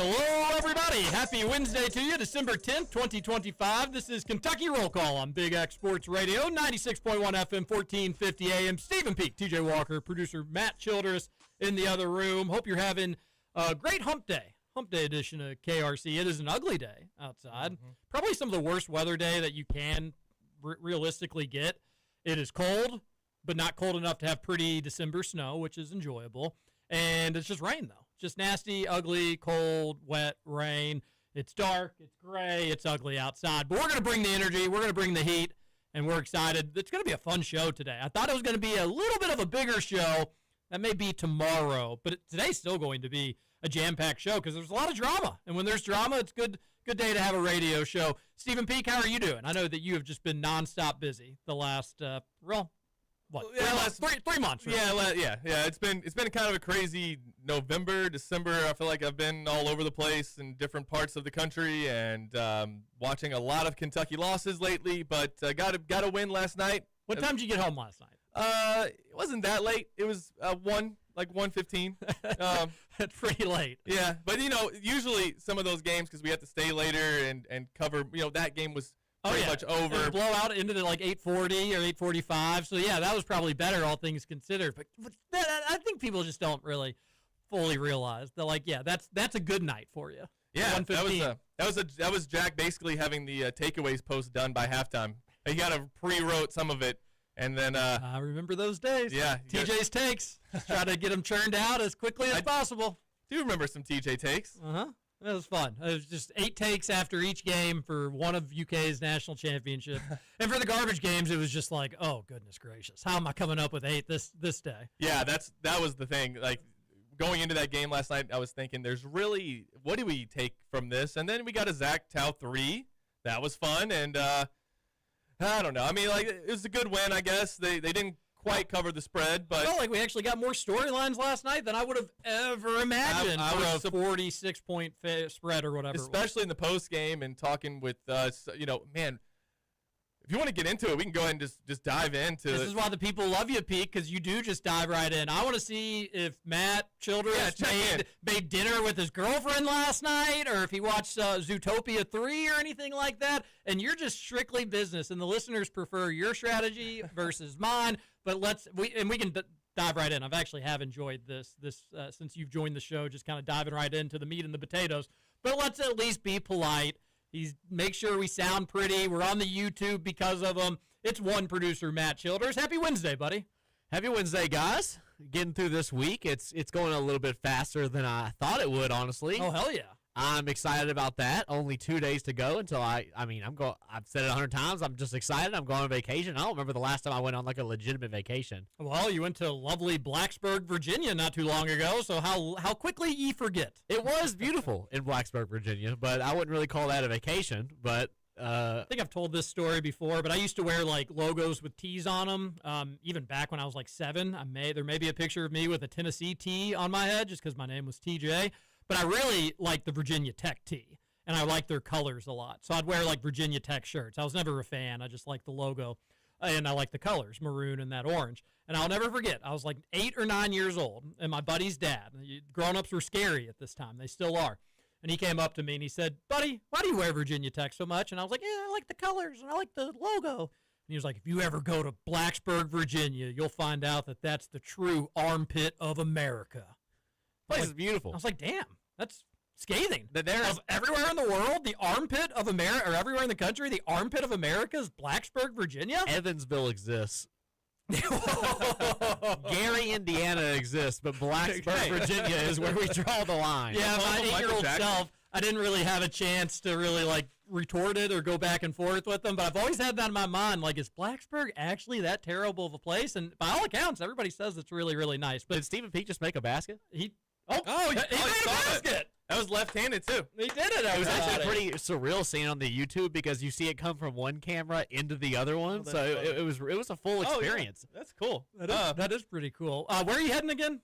Hello, everybody. Happy Wednesday to you, December 10th, 2025. This is Kentucky Roll Call on Big X Sports Radio, 96.1 FM, 1450 AM. Stephen Peak, TJ Walker, producer Matt Childress in the other room. Hope you're having a great hump day edition of KRC. It is an ugly day outside. Probably some of the worst weather day that you can realistically get. It is cold, but not cold enough to have pretty December snow, which is enjoyable. And it's just rain, though. Just nasty, ugly, cold, wet rain. It's dark. It's gray. It's ugly outside. But we're going to bring the energy. We're going to bring the heat, and we're excited. It's going to be a fun show today. I thought it was going to be a little bit of a bigger show. That may be tomorrow, but today's still going to be a jam-packed show because there's a lot of drama. And when there's drama, it's good day to have a radio show. Stephen Peak, how are you doing? I know that you have just been nonstop busy the last, three months. Really. Yeah. It's been kind of a crazy November, December. I feel like I've been all over the place in different parts of the country and watching a lot of Kentucky losses lately. But got a win last night. What time did you get home last night? It wasn't that late. It was 1:15. That's pretty late. Yeah, but usually some of those games because we have to stay later and cover. That game was pretty much over. And blowout into the 8:40 or 8:45. So yeah, that was probably better, all things considered. But I think people just don't really fully realize that that's a good night for you. Yeah, that was Jack basically having the takeaways post done by halftime. He got to pre-wrote some of it. And then I remember those days. Yeah. TJ's takes. Just try to get them churned out as quickly as possible. Do you remember some TJ takes? Uh-huh. That was fun. It was just 8 takes after each game for one of UK's national championship. And for the garbage games, it was just like, oh, goodness gracious. How am I coming up with 8 this day? Yeah, that was the thing. Like, going into that game last night, I was thinking, what do we take from this? And then we got a Zach Tau 3. That was fun. And, I don't know. I mean, it was a good win, I guess. They didn't quite cover the spread, but I felt like we actually got more storylines last night than I would have ever imagined for a 46-point spread or whatever. Especially in the post game and talking with man. If you want to get into it, we can go ahead and just dive into. This is why the people love you, Pete, because you do just dive right in. I want to see if Matt Childress made dinner with his girlfriend last night, or if he watched Zootopia 3 or anything like that. And you're just strictly business, and the listeners prefer your strategy versus mine. But we can dive right in. I've actually enjoyed this since you've joined the show, just kind of diving right into the meat and the potatoes. But let's at least be polite. Make sure we sound pretty. We're on the YouTube because of them. It's one producer, Matt Childers. Happy Wednesday, buddy. Happy Wednesday, guys. Getting through this week. It's going a little bit faster than I thought it would, honestly. Oh, hell yeah. I'm excited about that. Only 2 days to go until I've said it 100 times. I'm just excited. I'm going on vacation. I don't remember the last time I went on a legitimate vacation. Well, you went to lovely Blacksburg, Virginia not too long ago, so how quickly ye forget. It was beautiful in Blacksburg, Virginia, but I wouldn't really call that a vacation. But I think I've told this story before, but I used to wear logos with T's on them. Even back when I was 7, there may be a picture of me with a Tennessee T on my head just because my name was TJ. But I really like the Virginia Tech tee, and I like their colors a lot. So I'd wear Virginia Tech shirts. I was never a fan. I just liked the logo, and I like the colors, maroon and that orange. And I'll never forget, I was 8 or 9 years old, and my buddy's dad, grown-ups were scary at this time. They still are. And he came up to me, and he said, buddy, why do you wear Virginia Tech so much? And I was like, yeah, I like the colors, and I like the logo. And he was like, if you ever go to Blacksburg, Virginia, you'll find out that that's the true armpit of America. Place is beautiful. I was like, damn, that's scathing. There's everywhere in the world, the armpit of America, or everywhere in the country, the armpit of America is Blacksburg, Virginia? Evansville exists. Gary, Indiana exists, but Blacksburg, Virginia is where we draw the line. Yeah, my 8-year-old self, I didn't really have a chance to really retort it or go back and forth with them, but I've always had that in my mind. Is Blacksburg actually that terrible of a place? And by all accounts, everybody says it's really, really nice. But did Stephen Peak just make a basket? He made a basket. That was left-handed too. He did it. It was actually pretty surreal seeing on the YouTube because you see it come from one camera into the other one. So it was a full experience. Yeah. That's cool. That is pretty cool. Where are you heading again?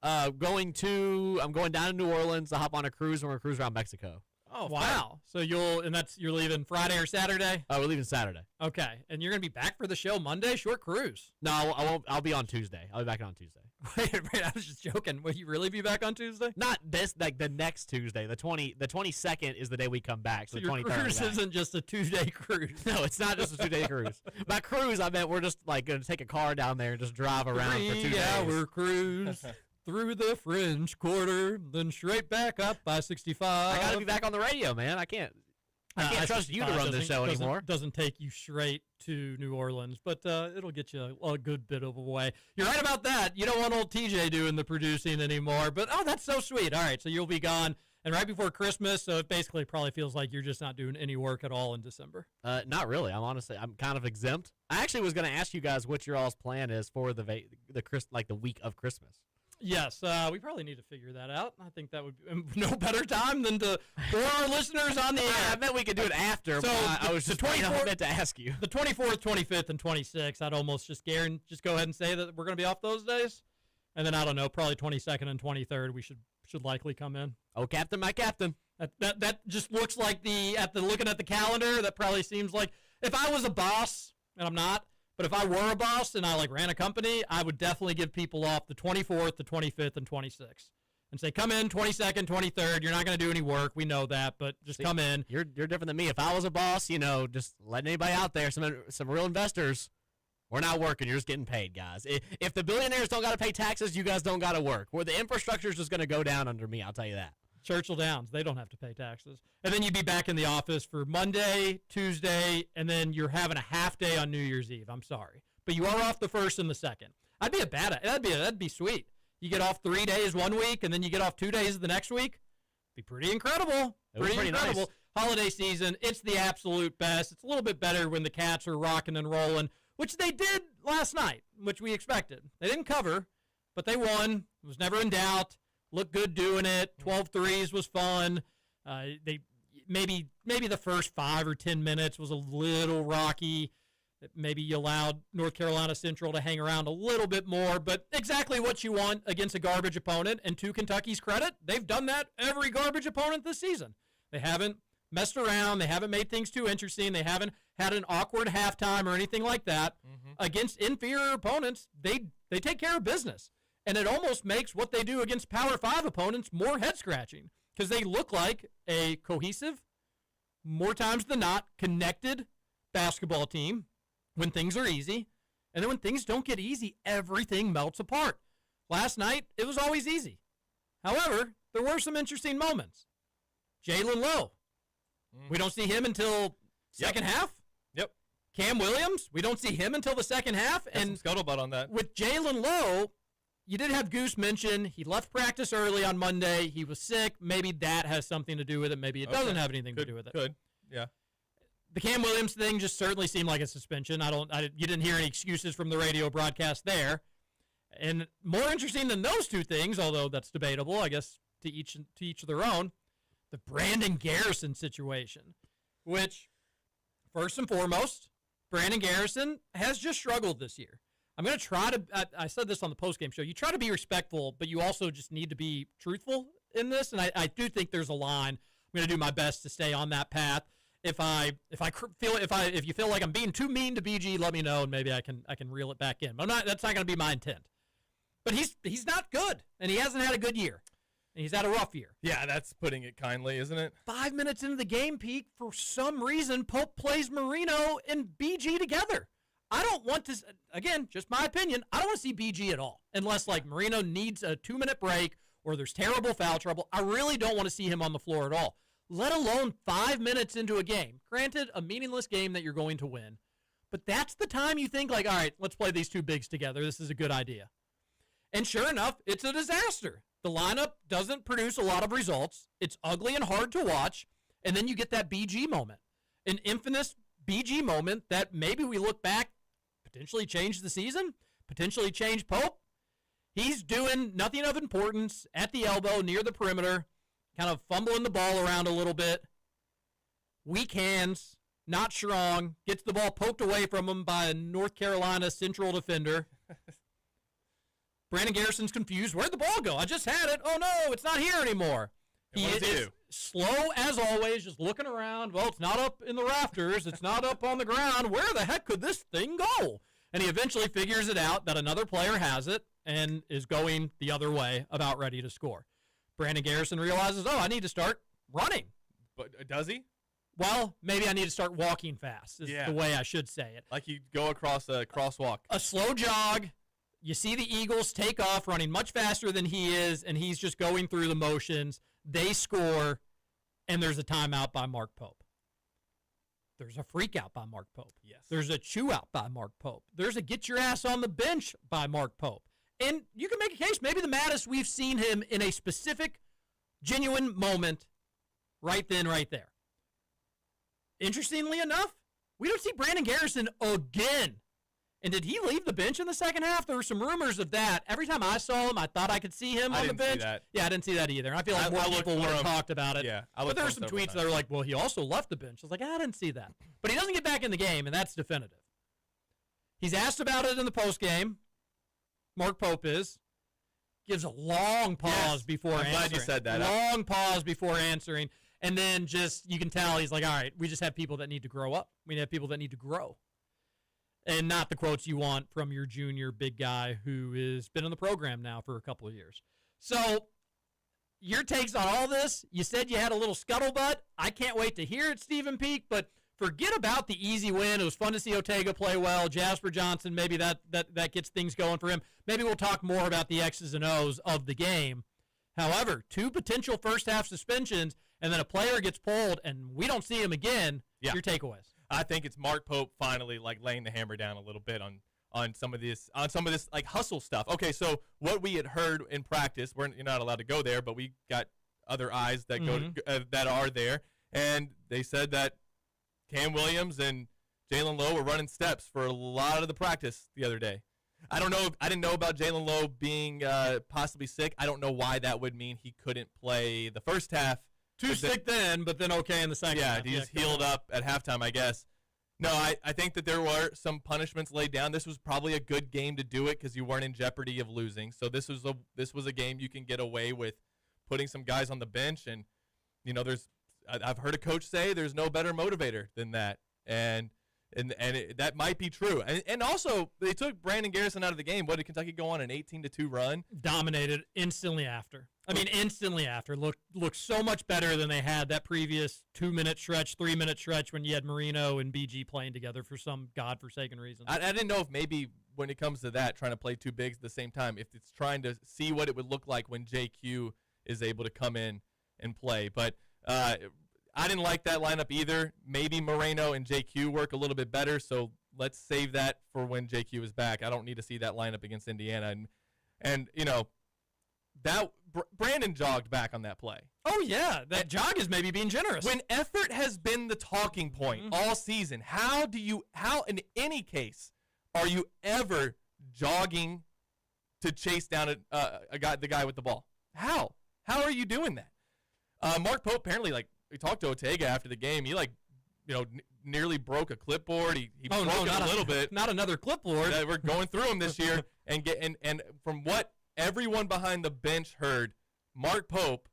I'm going down to New Orleans to hop on a cruise, and we're going to cruise around Mexico. Oh, wow. So you're leaving Friday or Saturday? We're leaving Saturday. Okay. And you're going to be back for the show Monday? Short cruise. No, I won't. I'll be on Tuesday. I'll be back on Tuesday. Wait a minute, I was just joking. Will you really be back on Tuesday? Not this, like the next Tuesday. The 22nd is the day we come back. So the your 23rd. cruise isn't just a 2-day cruise. No, it's not just a 2-day cruise. By cruise, I meant we're just like going to take a car down there and just drive around for 2 days. 3-hour cruise through the French Quarter, then straight back up by 65. I got to be back on the radio, man. I can't trust you to run the show anymore. Doesn't take you straight to New Orleans, but it'll get you a good bit of a way. You're right about that. You don't want old TJ doing the producing anymore, but that's so sweet. All right, so you'll be gone, and right before Christmas, so it basically probably feels like you're just not doing any work at all in December. Not really. I'm kind of exempt. I actually was going to ask you guys what your all's plan is for the week of Christmas. Yes, we probably need to figure that out. I think that would be no better time than for our listeners on the air. I meant we could do it after, so but I was just meant to ask you. The 24th, 25th, and 26th, I'd almost just go ahead and say that we're going to be off those days. And then, I don't know, probably 22nd and 23rd, we should likely come in. Oh, Captain, my Captain. That just looks like looking at the calendar, that probably seems like, if I was a boss, and I'm not, but if I were a boss and I ran a company, I would definitely give people off the 24th, the 25th, and 26th, and say, come in 22nd, 23rd. You're not going to do any work. We know that, but just come in. You're different than me. If I was a boss, just letting anybody out there, some real investors, we're not working. You're just getting paid, guys. If the billionaires don't got to pay taxes, you guys don't got to work. Where the infrastructure is just going to go down under me, I'll tell you that. Churchill Downs, they don't have to pay taxes. And then you'd be back in the office for Monday, Tuesday, and then you're having a half day on New Year's Eve. I'm sorry. But you are off the 1st and the 2nd. That'd be sweet. You get off 3 days one week, and then you get off 2 days the next week. Be pretty incredible. Pretty incredible. Nice. Holiday season, it's the absolute best. It's a little bit better when the Cats are rocking and rolling, which they did last night, which we expected. They didn't cover, but they won. It was never in doubt. Looked good doing it. 12 threes was fun. They maybe the first 5 or 10 minutes was a little rocky. Maybe you allowed North Carolina Central to hang around a little bit more, but exactly what you want against a garbage opponent. And to Kentucky's credit, they've done that every garbage opponent this season. They haven't messed around. They haven't made things too interesting. They haven't had an awkward halftime or anything like that. Mm-hmm. Against inferior opponents, they take care of business. And it almost makes what they do against Power 5 opponents more head-scratching because they look like a cohesive, more times than not, connected basketball team when things are easy. And then when things don't get easy, everything melts apart. Last night, it was always easy. However, there were some interesting moments. Jalen Lowe. We don't see him until second half. Yep. Cam Williams, we don't see him until the second half. And scuttlebutt on that. With Jalen Lowe, you did have Goose mention he left practice early on Monday. He was sick. Maybe that has something to do with it. Maybe it doesn't have anything to do with it. Could, yeah. The Cam Williams thing just certainly seemed like a suspension. You didn't hear any excuses from the radio broadcast there. And more interesting than those two things, although that's debatable, I guess to each their own, the Brandon Garrison situation, which first and foremost, Brandon Garrison has just struggled this year. I'm going to try to, I said this on the postgame show, you try to be respectful, but you also just need to be truthful in this, and I do think there's a line. I'm going to do my best to stay on that path. If you feel like I'm being too mean to BG, let me know, and maybe I can reel it back in. But that's not going to be my intent. But he's not good, and he hasn't had a good year, and he's had a rough year. Yeah, that's putting it kindly, isn't it? 5 minutes into the game, Pete, for some reason, Pope plays Marino and BG together. I don't want to, again, just my opinion, I don't want to see BG at all, unless, Marino needs a 2-minute break or there's terrible foul trouble. I really don't want to see him on the floor at all, let alone 5 minutes into a game. Granted, a meaningless game that you're going to win, but that's the time you think, all right, let's play these two bigs together. This is a good idea. And sure enough, it's a disaster. The lineup doesn't produce a lot of results. It's ugly and hard to watch, and then you get that BG moment, an infamous BG moment that maybe we look back, potentially change the season, potentially change Pope. He's doing nothing of importance at the elbow near the perimeter, kind of fumbling the ball around a little bit. Weak hands, not strong, gets the ball poked away from him by a North Carolina Central defender. Brandon Garrison's confused. Where'd the ball go? I just had it. Oh, no, it's not here anymore. He is slow as always, just looking around. Well, it's not up in the rafters. It's not up on the ground. Where the heck could this thing go? And he eventually figures it out that another player has it, and is going the other way, about ready to score. Brandon Garrison realizes, I need to start running. But does he? Well, maybe I need to start walking fast is the way I should say it. Like you go across a crosswalk. A slow jog. You see the Eagles take off running much faster than he is, and he's just going through the motions. They score, and there's a timeout by Mark Pope. There's a freak out by Mark Pope. Yes. There's a chew out by Mark Pope. There's a get your ass on the bench by Mark Pope. And you can make a case, maybe the maddest we've seen him in a specific, genuine moment right then, right there. Interestingly enough, we don't see Brandon Garrison again. And did he leave the bench in the second half? There were some rumors of that. Every time I saw him, I thought I could see him on the bench. See that. Yeah, I didn't see that either. And I feel like more people would have talked about it. Yeah, but there were some tweets that were like, well, he also left the bench. I was like, I didn't see that. But he doesn't get back in the game, and that's definitive. He's asked about it in the postgame. Mark Pope gives a long pause before answering. I'm glad you said that. Long pause before answering. And then just, you can tell he's like, all right, we just have people that need to grow up. We have people that need to grow. And not the quotes you want from your junior big guy who has been in the program now for a couple of years. So your takes on all this, you said you had a little scuttlebutt. I can't wait to hear it, Stephen Peak, but forget about the easy win. It was fun to see Ortega play well. Jasper Johnson, maybe that gets things going for him. Maybe we'll talk more about the X's and O's of the game. However, 2 potential first-half suspensions, and then a player gets pulled, and we don't see him again. Yeah. Your takeaways? I think it's Mark Pope finally like laying the hammer down a little bit on some of this like hustle stuff. Okay, so what we had heard in practice, you're not allowed to go there, but we got other eyes that that are there, and they said that Cam Williams and Jalen Lowe were running steps for a lot of the practice the other day. I don't know. I didn't know about Jalen Lowe being possibly sick. I don't know why that would mean he couldn't play the first half. Too sick then, but then okay in the second half. Yeah, he's healed up at halftime, I guess. No, I think that there were some punishments laid down. This was probably a good game to do it because you weren't in jeopardy of losing. So this was a game you can get away with putting some guys on the bench. And, I've heard a coach say there's no better motivator than that. And that might be true. And also, they took Brandon Garrison out of the game. What, did Kentucky go on an 18-2 run? Dominated instantly after. Instantly after. Looked so much better than they had that previous 2-minute stretch, 3-minute stretch when you had Marino and BG playing together for some godforsaken reason. I didn't know if maybe when it comes to that, trying to play 2 bigs at the same time, if it's trying to see what it would look like when JQ is able to come in and play. But I didn't like that lineup either. Maybe Moreno and JQ work a little bit better, so let's save that for when JQ is back. I don't need to see that lineup against Indiana. And that Brandon jogged back on that play. Oh, yeah. That jog is maybe being generous. When effort has been the talking point all season, how in any case are you ever jogging to chase down the guy with the ball? How are you doing that? Mark Pope apparently, we talked to Ortega after the game. He nearly broke a clipboard. He broke it a little bit. Not another clipboard. We're going through them this year, and from what everyone behind the bench heard, Mark Pope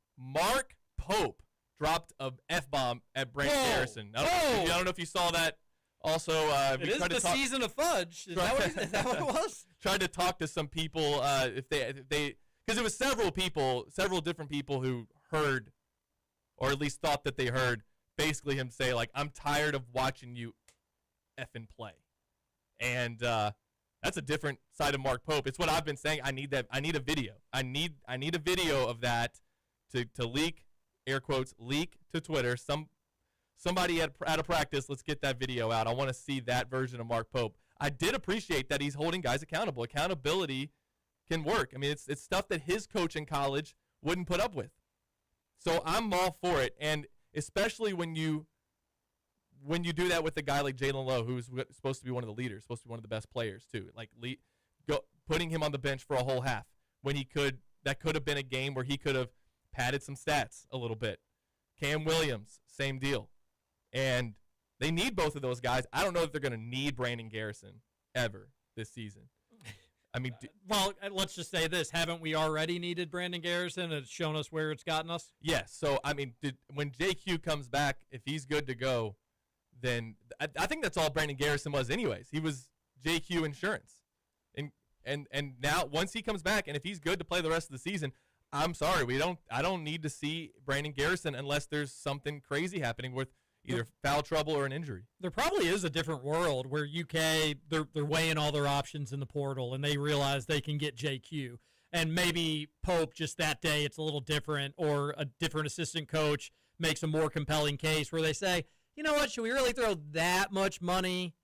dropped a F-bomb at Brandon Garrison. I don't know if you saw that. Also, it is the season of fudge. Is that what it was? Tried to talk to some people if they because it was several different people who heard, or at least thought that they heard, basically him say, I'm tired of watching you effing play. And that's a different side of Mark Pope. It's what I've been saying. I need that. I need a video. I need a video of that to leak, air quotes, leak to Twitter. Somebody at a practice, let's get that video out. I want to see that version of Mark Pope. I did appreciate that he's holding guys accountable. Accountability can work. It's stuff that his coach in college wouldn't put up with. So I'm all for it, and especially when you do that with a guy like Jalen Lowe, who's supposed to be one of the leaders, supposed to be one of the best players too, putting him on the bench for a whole half when that could have been a game where he could have padded some stats a little bit. Cam Williams, same deal, and they need both of those guys. I don't know if they're going to need Brandon Garrison ever this season. Well, let's just say this. Haven't we already needed Brandon Garrison? It's shown us where it's gotten us. Yes. So, when JQ comes back, if he's good to go, then I think that's all Brandon Garrison was anyways. He was JQ insurance. And now once he comes back, and if he's good to play the rest of the season, I'm sorry, I don't need to see Brandon Garrison unless there's something crazy happening with either foul trouble or an injury. There probably is a different world where UK they're weighing all their options in the portal and they realize they can get JQ. And maybe Pope just that day it's a little different, or a different assistant coach makes a more compelling case where they say, you know what, should we really throw that much money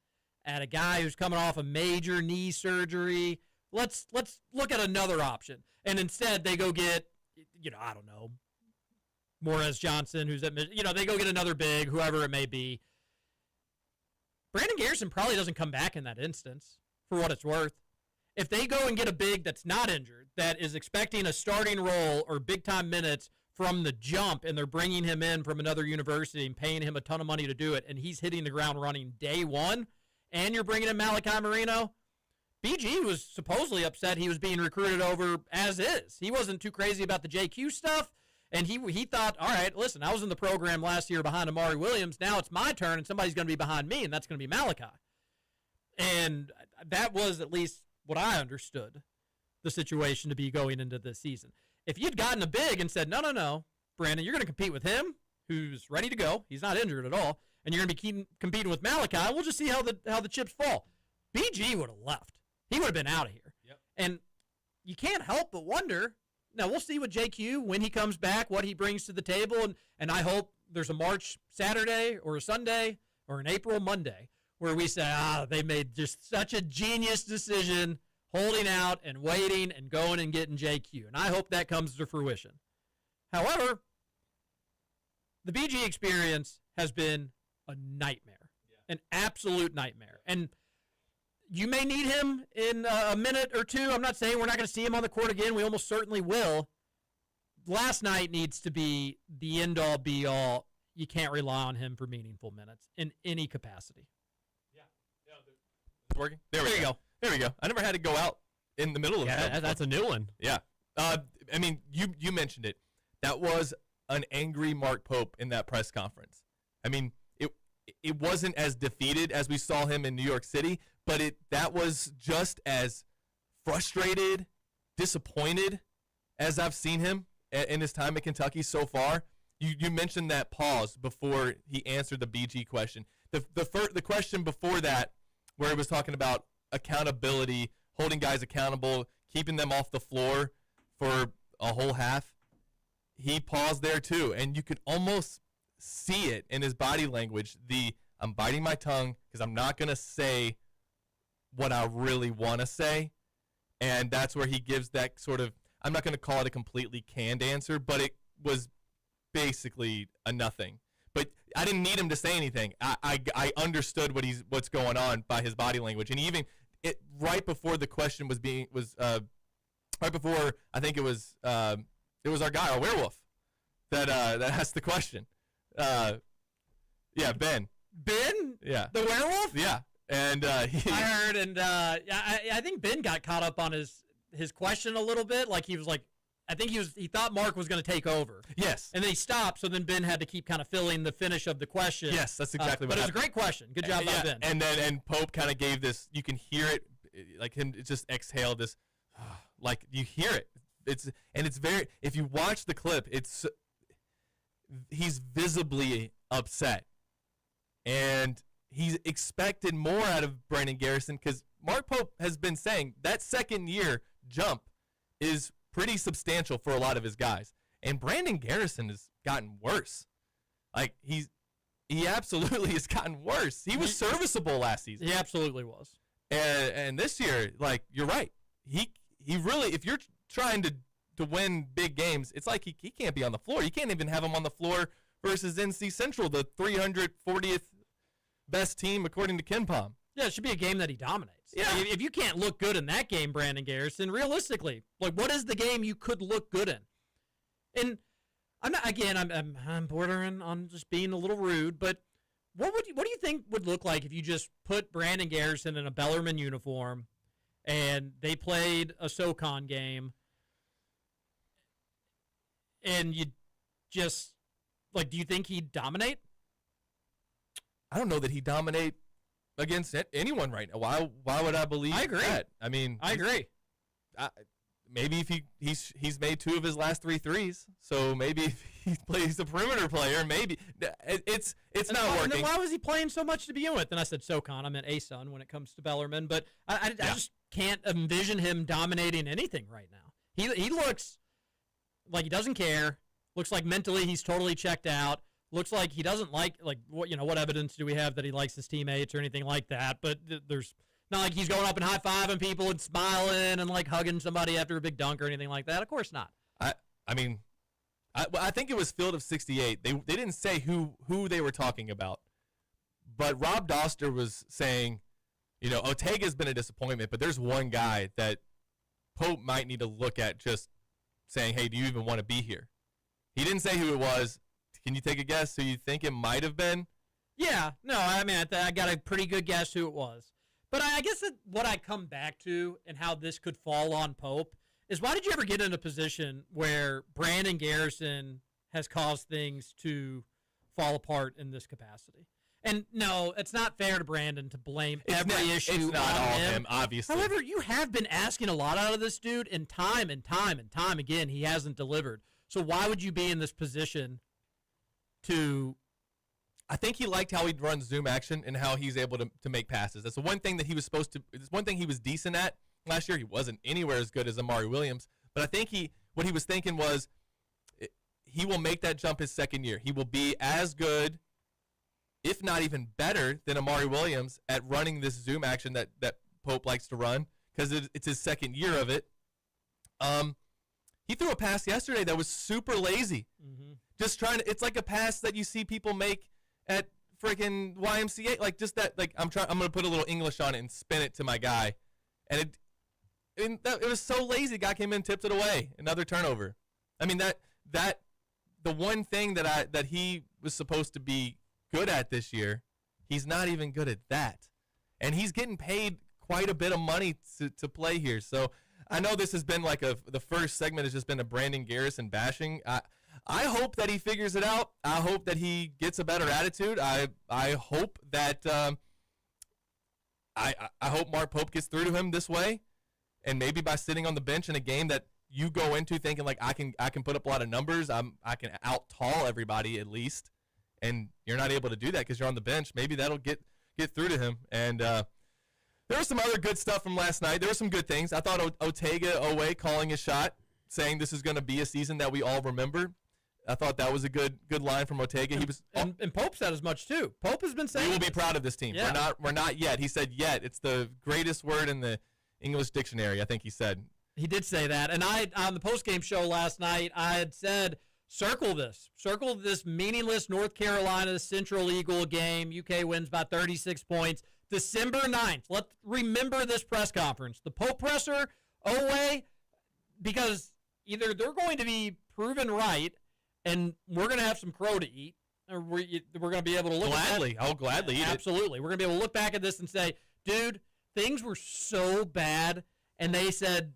at a guy who's coming off a major knee surgery? Let's look at another option. And instead they go get, I don't know, Morez Johnson, who's at, they go get another big, whoever it may be. Brandon Garrison probably doesn't come back in that instance, for what it's worth. If they go and get a big that's not injured, that is expecting a starting role or big-time minutes from the jump, and they're bringing him in from another university and paying him a ton of money to do it, and he's hitting the ground running day one, and you're bringing in Malachi Marino, BG was supposedly upset he was being recruited over as is. He wasn't too crazy about the JQ stuff. And he thought, all right, listen, I was in the program last year behind Amari Williams. Now it's my turn, and somebody's going to be behind me, and that's going to be Malachi. And that was at least what I understood the situation to be going into this season. If you'd gotten a big and said, no, Brandon, you're going to compete with him, who's ready to go. He's not injured at all. And you're going to be competing with Malachi. We'll just see how the chips fall. BG would have left. He would have been out of here. Yep. And you can't help but wonder. Now, we'll see with JQ when he comes back, what he brings to the table, and I hope there's a March Saturday or a Sunday or an April Monday where we say, they made just such a genius decision holding out and waiting and going and getting JQ, and I hope that comes to fruition. However, the BG experience has been a nightmare, an absolute nightmare, and you may need him in a minute or two. I'm not saying we're not going to see him on the court again. We almost certainly will. Last night needs to be the end-all, be-all. You can't rely on him for meaningful minutes in any capacity. Yeah. It's working? There we go. There we go. I never had to go out in the middle of it. That's a new one. Yeah. You mentioned it. That was an angry Mark Pope in that press conference. It wasn't as defeated as we saw him in New York City, but that was just as frustrated, disappointed as I've seen him in his time at Kentucky so far. You mentioned that pause before he answered the BG question. The question before that, where he was talking about accountability, holding guys accountable, keeping them off the floor for a whole half, he paused there too, and you could almost see it in his body language. I'm biting my tongue because I'm not going to say what I really want to say, and that's where he gives that sort of, I'm not going to call it a completely canned answer, but it was basically a nothing. But I didn't need him to say anything. I understood what's going on by his body language, and even right before the question was right before, I think it was our guy, our werewolf, that asked the question. Ben. Ben? Yeah. The werewolf? Yeah. And I heard, and I think Ben got caught up on his question a little bit. Like he was like, I think he thought Mark was going to take over. Yes. And then he stopped, so then Ben had to keep kind of filling the finish of the question. Yes, that's exactly what happened. But it was a great question. Good job by Ben. And Pope kind of gave this, you can hear it, like him just exhale this, like you hear it. It's very, if you watch the clip, he's visibly upset. And he's expected more out of Brandon Garrison because Mark Pope has been saying that second year jump is pretty substantial for a lot of his guys. And Brandon Garrison has gotten worse. Like he absolutely has gotten worse. He was serviceable last season. He absolutely was. And this year, like you're right. He really, if you're trying to win big games, it's like he can't be on the floor. You can't even have him on the floor versus NC Central, the 340th best team according to KenPom. Yeah, it should be a game that he dominates. Yeah. If you can't look good in that game, Brandon Garrison, realistically, like what is the game you could look good in? And I'm bordering on just being a little rude, but what do you think would look like if you just put Brandon Garrison in a Bellarmine uniform and they played a SoCon game and you just like, do you think he'd dominate? I don't know that he'd dominate against anyone right now. Why would I believe I agree. that? I agree. maybe if he's made 2 of his last 3 threes, so maybe if he plays a perimeter player, maybe it's not working. And then why was he playing so much to begin with? And I said SoCon. I meant ASUN when it comes to Bellarmine, but I just can't envision him dominating anything right now. He looks like he doesn't care. Looks like mentally he's totally checked out. Looks like he doesn't like what evidence do we have that he likes his teammates or anything like that? But there's not like he's going up and high-fiving people and smiling and like hugging somebody after a big dunk or anything like that. Of course not. I mean, I think it was Field of 68. They didn't say who they were talking about, but Rob Doster was saying, Ortega's been a disappointment, but there's one guy that Pope might need to look at, just saying, hey, do you even want to be here? He didn't say who it was. Can you take a guess who you think it might have been? Yeah, no, I mean, I got a pretty good guess who it was. But I guess that what I come back to and how this could fall on Pope is, why did you ever get in a position where Brandon Garrison has caused things to fall apart in this capacity? And no, it's not fair to Brandon to blame every issue it's not on all him, obviously. However, you have been asking a lot out of this dude, and time again, he hasn't delivered. So why would you be in this position to... I think he liked how he'd run zoom action and how he's able to make passes. That's the one thing that he was it's one thing he was decent at last year. He wasn't anywhere as good as Amari Williams, but I think what he was thinking was he will make that jump his second year. He will be as good, if not even better, than Amari Williams at running this zoom action that Pope likes to run, because it's his second year of it. He threw a pass yesterday that was super lazy. Mm-hmm. Just trying to, it's like a pass that you see people make at freaking YMCA, like just that, like I'm going to put a little English on it and spin it to my guy. And it was so lazy. Guy came in, tipped it away. Another turnover. I mean, that the one thing that he was supposed to be good at this year, he's not even good at that. And he's getting paid quite a bit of money to play here. So I know this has been like the first segment has just been a Brandon Garrison bashing. I hope that he figures it out. I hope that he gets a better attitude. I hope that I hope Mark Pope gets through to him this way, and maybe by sitting on the bench in a game that you go into thinking like I can put up a lot of numbers. I can out tall everybody at least, and you're not able to do that because you're on the bench. Maybe that'll get through to him. And there was some other good stuff from last night. There were some good things. I thought Ortega Owe calling a shot, saying this is going to be a season that we all remember. I thought that was a good line from Ortega. He was, and Pope said as much too. Pope has been saying we will be proud of this team. Yeah. We're not yet. He said yet. It's the greatest word in the English dictionary, I think he said. He did say that. And I, on the postgame show last night, I had said, circle this meaningless North Carolina Central Eagle game. UK wins by 36 points. December 9th. Let's remember this press conference. The Pope presser, Owe, because either they're going to be proven right and we're going to have some crow to eat, or we're going to be able to look gladly. at I'll gladly eat it. Absolutely. We're going to be able to look back at this and say, dude, things were so bad, and they said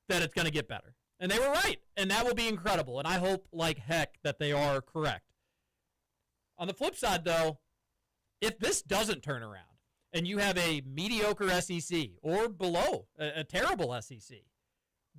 that it's going to get better. And they were right, and that will be incredible. And I hope like heck that they are correct. On the flip side, though, if this doesn't turn around and you have a mediocre SEC or below, a terrible SEC,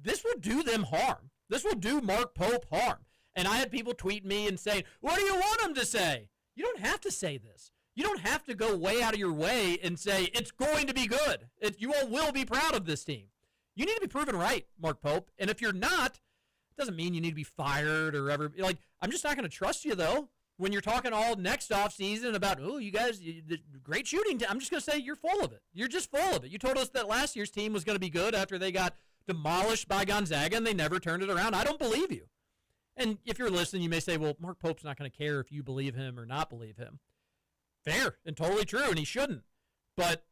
this will do them harm. This will do Mark Pope harm. And I had people tweet me and saying, what do you want him to say? You don't have to say this. You don't have to go way out of your way and say it's going to be good. You all will be proud of this team. You need to be proven right, Mark Pope. And if you're not, it doesn't mean you need to be fired or ever. Like, I'm just not going to trust you, though, when you're talking all next off season about, oh, you guys, the great shooting. I'm just going to say you're full of it. You're just full of it. You told us that last year's team was going to be good after they got demolished by Gonzaga and they never turned it around. I don't believe you. And if you're listening, you may say, well, Mark Pope's not going to care if you believe him or not believe him. Fair and totally true, and he shouldn't. But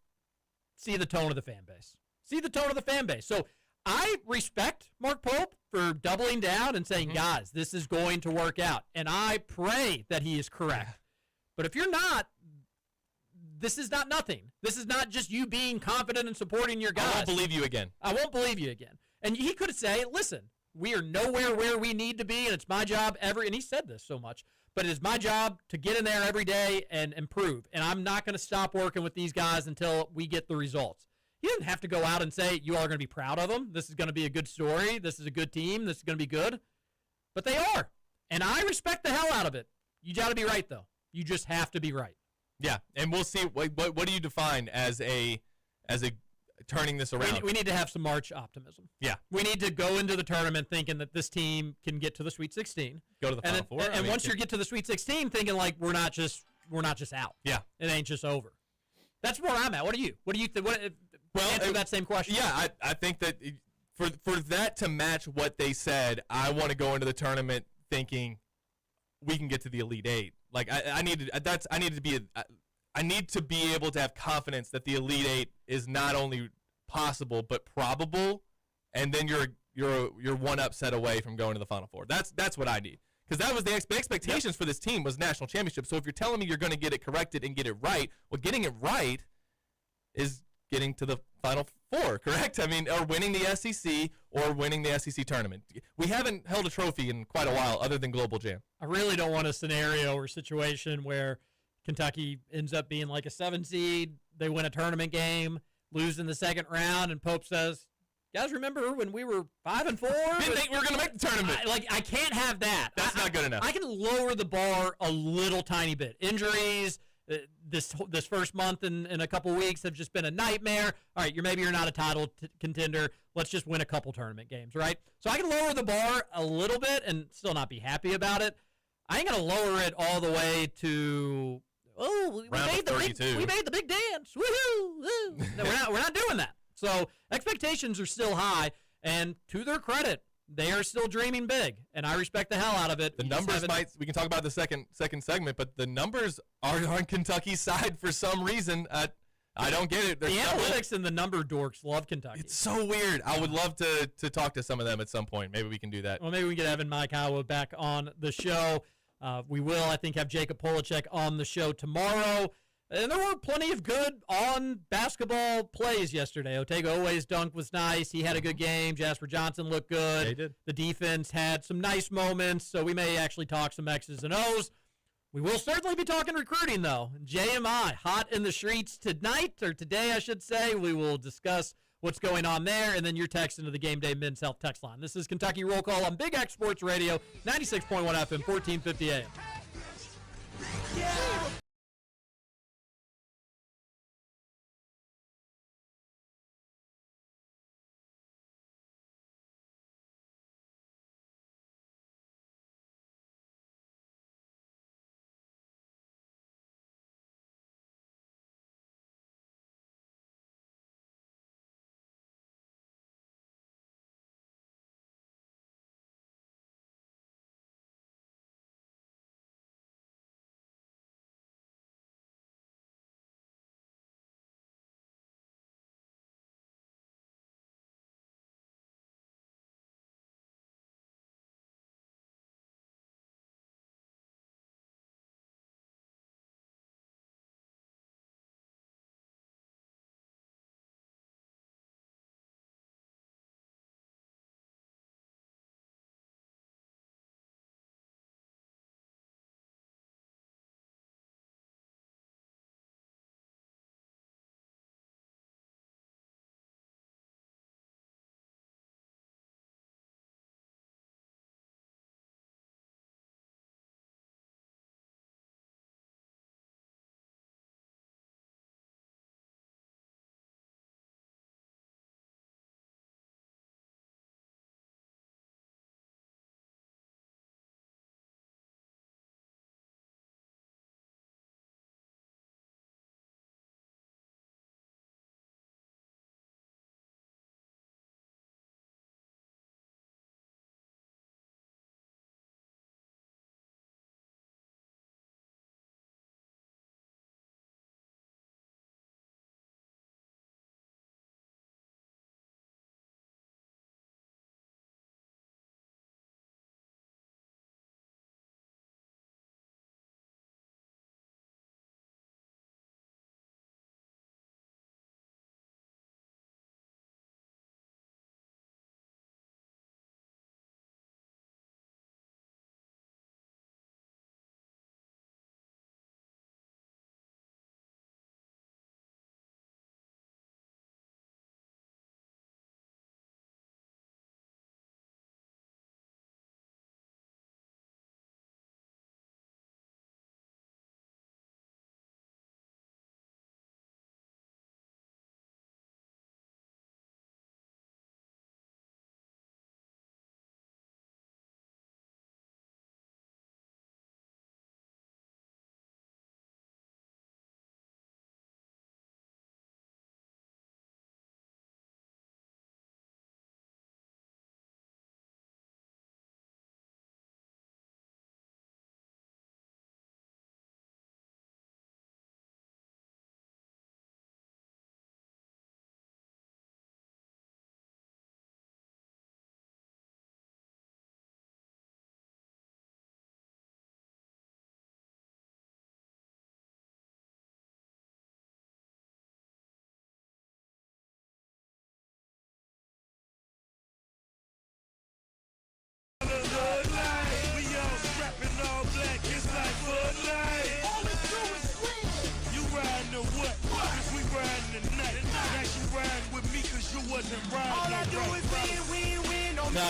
see the tone of the fan base. See the tone of the fan base. So I respect Mark Pope for doubling down and saying, guys, this is going to work out. And I pray that he is correct. But if you're not, this is not nothing. This is not just you being confident and supporting your guys. I won't believe you again. I won't believe you again. And he could say, listen, we are nowhere where we need to be, and it's my job and he said this so much, but it is my job to get in there every day and improve. And I'm not going to stop working with these guys until we get the results. He didn't have to go out and say, you all are going to be proud of them. This is going to be a good story. This is a good team. This is going to be good. But they are. And I respect the hell out of it. You got to be right, though. You just have to be right. Yeah, and we'll see. What do you define as a turning this around? We need to have some March optimism. Yeah. We need to go into the tournament thinking that this team can get to the Sweet 16. Go to the Final Four. And once you get to the Sweet 16, thinking like we're not just out. Yeah. It ain't just over. That's where I'm at. What do you think? Answer that same question. Yeah, I think that for that to match what they said, I want to go into the tournament thinking we can get to the Elite Eight. Like I need to be able to have confidence that the Elite Eight is not only possible but probable, and then you're one upset away from going to the Final Four. That's what I need, because that was the expectations for this team was national championship. So if you're telling me you're going to get it corrected and get it right, well, getting it right is getting to the Final Four, correct? I mean, or winning the SEC or winning the SEC tournament. We haven't held a trophy in quite a while other than Global Jam. I really don't want a scenario or situation where Kentucky ends up being like a 7 seed, they win a tournament game, lose in the second round, and Pope says, guys, remember when we were 5-4? Didn't think we were going to make the tournament. I can't have that. That's not good enough. I can lower the bar a little tiny bit. Injuries, this first month and a couple weeks have just been a nightmare. All right, maybe you're not a title contender. Let's just win a couple tournament games, right? So I can lower the bar a little bit and still not be happy about it. I ain't going to lower it all the way to, we made the big dance. Woohoo! No, we're not doing that. So expectations are still high, and to their credit, they are still dreaming big, and I respect the hell out of it. The numbers we can talk about the second segment, but the numbers are on Kentucky's side for some reason. I don't get it. The analytics and the number dorks love Kentucky. It's so weird. I would love to talk to some of them at some point. Maybe we can do that. Well, maybe we can get Evan Mike Iowa back on the show. We will, I think, have Jacob Polacek on the show tomorrow. And there were plenty of good on-basketball plays yesterday. Otego Oweh's dunk was nice. He had a good game. Jasper Johnson looked good. Yeah, he did. The defense had some nice moments, so we may actually talk some X's and O's. We will certainly be talking recruiting, though. JMI, hot in the streets tonight, or today, I should say. We will discuss what's going on there, and then your text into the Game Day Men's Health text line. This is Kentucky Roll Call on Big X Sports Radio, 96.1 FM, 1450 AM. Yeah.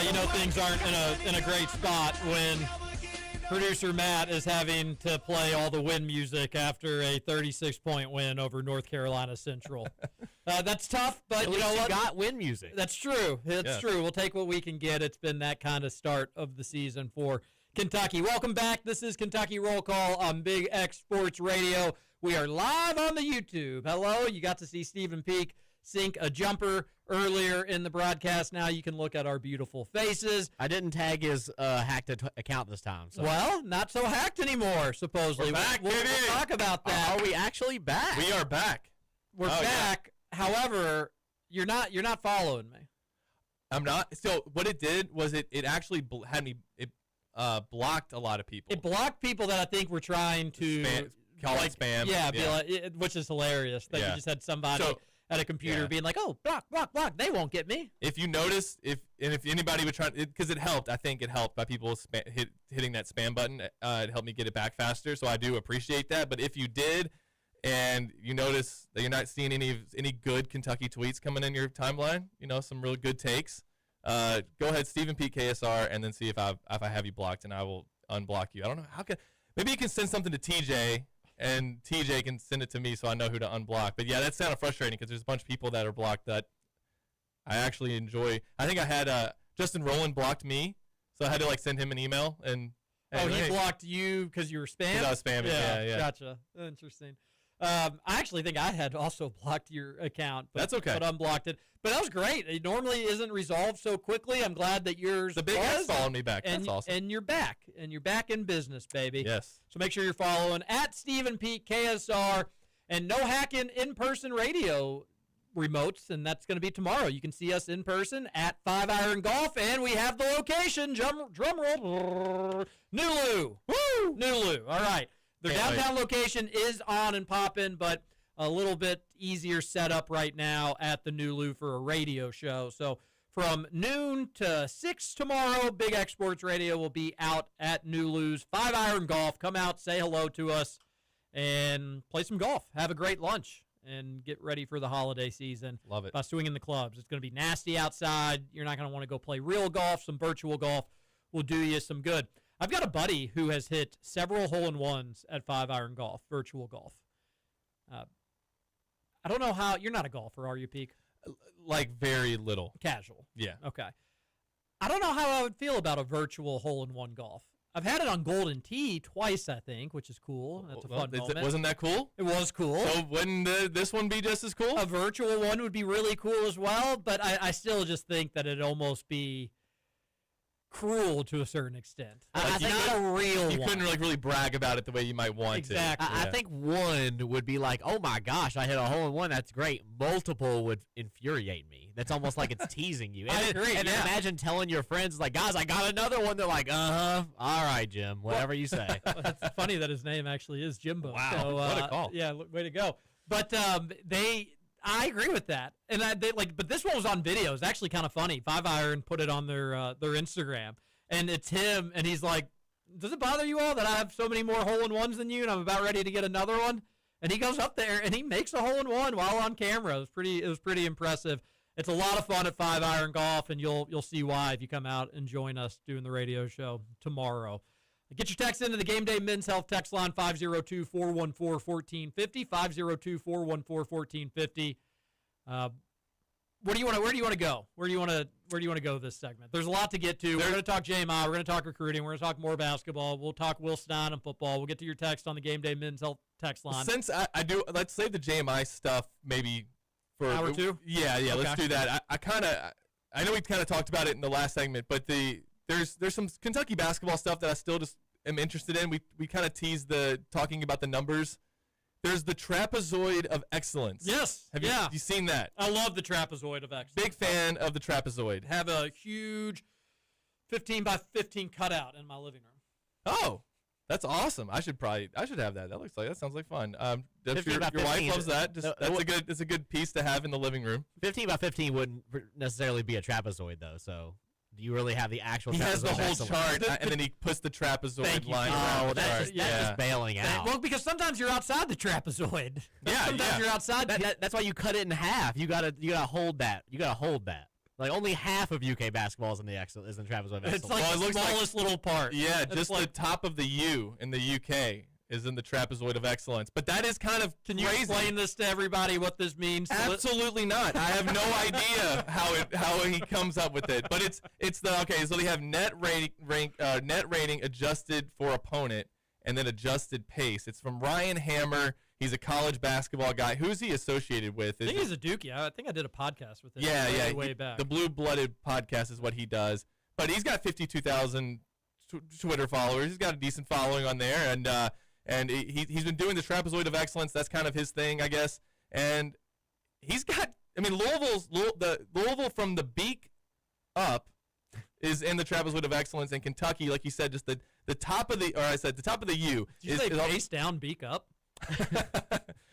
you know things aren't in a great spot when producer Matt is having to play all the win music after a 36-point win over North Carolina Central. That's tough, but At you know least what? you got win music. That's true. It's true. We'll take what we can get. It's been that kind of start of the season for Kentucky. Welcome back. This is Kentucky Roll Call on Big X Sports Radio. We are live on the YouTube. Hello. You got to see Stephen Peak sink a jumper earlier in the broadcast. Now you can look at our beautiful faces. I didn't tag his hacked account this time. So. Well, not so hacked anymore, supposedly. We're back, we'll baby. talk about that. Are we actually back? We are back. We're back. However, you're not following me. I'm not. So what it did was it actually had me. It blocked a lot of people. It blocked people that I think were trying to call it spam. Yeah, be like, which is hilarious that you just had somebody at a computer being like, "Oh, block, block, block! They won't get me." If you notice, if anybody would try, because it helped. I think it helped by people hitting that spam button. It helped me get it back faster. So I do appreciate that. But if you did, and you notice that you're not seeing any good Kentucky tweets coming in your timeline, some real good takes, go ahead, Stephen P. KSR, and then see if I have you blocked, and I will unblock you. I don't know maybe you can send something to TJ. And TJ can send it to me so I know who to unblock. But, yeah, that's kind of frustrating because there's a bunch of people that are blocked that I actually enjoy. I think I had Justin Rowland blocked me, so I had to, send him an email. And he blocked you because you were spam? Because I was spamming, yeah. Gotcha. Interesting. I actually think I had also blocked your account. But, that's okay. But unblocked it. But that was great. It normally isn't resolved so quickly. I'm glad that yours The Big X followed me back. That's awesome. And you're back. And you're back in business, baby. Yes. So make sure you're following at Stephen Peak KSR, and no hacking in-person radio remotes, and that's going to be tomorrow. You can see us in person at 5 Iron Golf, and we have the location. Drum roll. Nulu. Woo! Nulu. All right. Their downtown location is on and popping, but a little bit easier setup right now at the Nulu for a radio show. So from noon to 6 tomorrow, Big X Sports Radio will be out at Nulu's 5 Iron Golf. Come out, say hello to us, and play some golf. Have a great lunch, and get ready for the holiday season. Love it. By swinging the clubs. It's going to be nasty outside. You're not going to want to go play real golf. Some virtual golf will do you some good. I've got a buddy who has hit several hole-in-ones at 5 Iron Golf, virtual golf. I don't know how – you're not a golfer, are you, Peak? Very little. Casual. Yeah. Okay. I don't know how I would feel about a virtual hole-in-one golf. I've had it on Golden Tee twice, I think, which is cool. That's a fun moment. Wasn't that cool? It was cool. So wouldn't this one be just as cool? A virtual one would be really cool as well, but I still just think that it'd almost be cruel to a certain extent. I think not a real one. You couldn't really brag about it the way you might want Exactly. to. I think one would be like, oh my gosh, I hit a hole-in-one. That's great. Multiple would infuriate me. That's almost like it's teasing you. I agree, And then imagine telling your friends, like, guys, I got another one. They're like, all right, Jim, whatever you say. It's funny that his name actually is Jimbo. Wow, So, what a call. Yeah, way to go. But I agree with that. And but this one was on video. It's actually kind of funny. 5 Iron put it on their Instagram, and it's him, and he's like, "Does it bother you all that I have so many more hole-in-ones than you, and I'm about ready to get another one?" And he goes up there and he makes a hole-in-one while on camera. It was pretty impressive. It's a lot of fun at 5 Iron Golf, and you'll see why if you come out and join us doing the radio show tomorrow. Get your text into the Game Day Men's Health text line 502-414-1450, 502-414-1450. Where do you want to go? Where do you want to go this segment? There's a lot to get to. We're going to talk JMI. We're going to talk recruiting. We're going to talk more basketball. We'll talk Will Stein and football. We'll get to your text on the Game Day Men's Health text line. Since I do, let's save the JMI stuff maybe for hour two. Yeah, okay. Let's do that. I know we kind of talked about it in the last segment, but there's some Kentucky basketball stuff that I still just am interested in. We kind of teased talking about the numbers. There's the trapezoid of excellence. Yes. Have you seen that? I love the trapezoid of excellence. Big fan of the trapezoid. Have a huge 15 by 15 cutout in my living room. Oh, that's awesome. I should have that. That sounds like fun. Your 15 by 15 wife loves that. That's a good piece to have in the living room. 15 by 15 wouldn't necessarily be a trapezoid though, so do you really have the actual He trapezoid? has the whole excellence? chart, and then he puts the trapezoid line around the that's chart. just bailing out. Well, because sometimes you're outside the trapezoid. Sometimes you're outside. That's why you cut it in half. You gotta hold that. You gotta hold that. Like only half of UK basketball is in the Trapezoid of Excellence. It's like Well, it the looks like- smallest little part. Yeah, It's just like, the top of the U in the UK is in the trapezoid of excellence. But that is kind of Can you crazy. explain this to everybody what this means? Absolutely not. I have no idea how he comes up with it. But it's the okay. So they have net rating adjusted for opponent, and then adjusted pace. It's from Ryan Hammer. He's a college basketball guy. Who's he associated with? I think he's a Dookie. I think I did a podcast with him way back. The Blue Blooded podcast is what he does. But he's got 52,000 Twitter followers. He's got a decent following on there, and he's been doing the trapezoid of excellence. That's kind of his thing, I guess. And he's got, I mean, Louisville from the beak up is in the trapezoid of excellence. In Kentucky, like you said, just the top of the, or I said the top of the U. Did you say face down, beak up?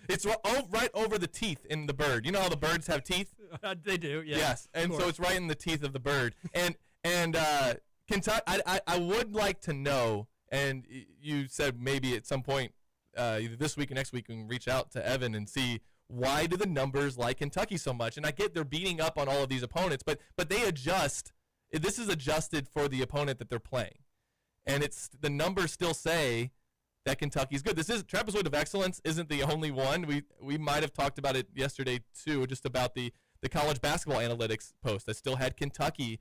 It's right over the teeth in the bird. You know how the birds have teeth? They do, yeah. Yes, and so it's right in the teeth of the bird. And Kentucky, I would like to know, and you said maybe at some point, either this week or next week, we can reach out to Evan and see why do the numbers like Kentucky so much. And I get they're beating up on all of these opponents, but they adjust. This is adjusted for the opponent that they're playing, and it's the numbers still say that Kentucky's good. This is trapezoid of excellence isn't the only one. We might have talked about it yesterday too, just about the college basketball analytics post that still had Kentucky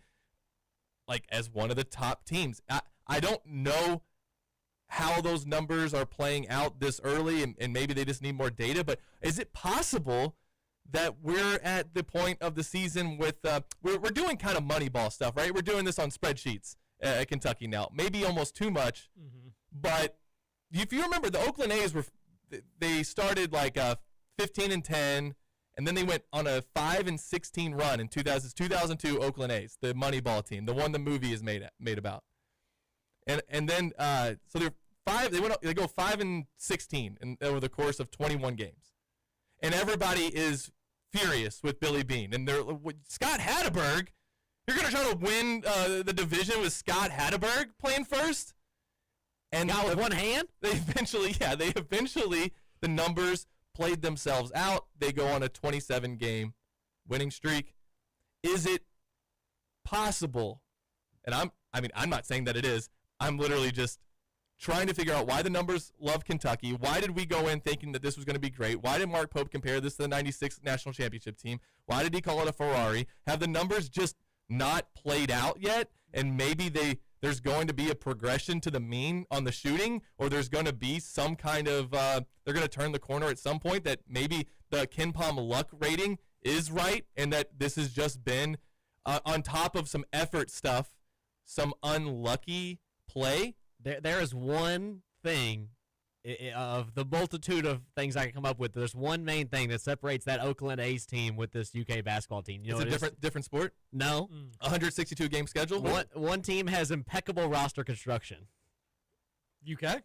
like as one of the top teams. I don't know how those numbers are playing out this early, and maybe they just need more data, but is it possible that we're at the point of the season with we're doing kind of Moneyball stuff, right? We're doing this on spreadsheets at Kentucky now, maybe almost too much, but if you remember, the Oakland A's they started like 15-10, and then they went on a 5-16 run in 2002 Oakland A's, the Moneyball team, the one the movie is made about. And then so they go 5-16 over the course of 21 games, and everybody is furious with Billy Beane, and they're Scott Hatteberg. You're gonna try to win the division with Scott Hatteberg playing first. And got with one hand? They eventually, the numbers played themselves out. They go on a 27-game winning streak. Is it possible? And I'm not saying that it is. I'm literally just trying to figure out why the numbers love Kentucky. Why did we go in thinking that this was going to be great? Why did Mark Pope compare this to the 96 national championship team? Why did he call it a Ferrari? Have the numbers just not played out yet? And maybe there's going to be a progression to the mean on the shooting, or there's going to be some kind of they're going to turn the corner at some point that maybe the KenPom luck rating is right, and that this has just been on top of some effort stuff, some unlucky play. There is one thing of the multitude of things I can come up with. There's one main thing that separates that Oakland A's team with this UK basketball team. You know, it's a different sport. No, 162 game schedule. One team has impeccable roster construction. UK?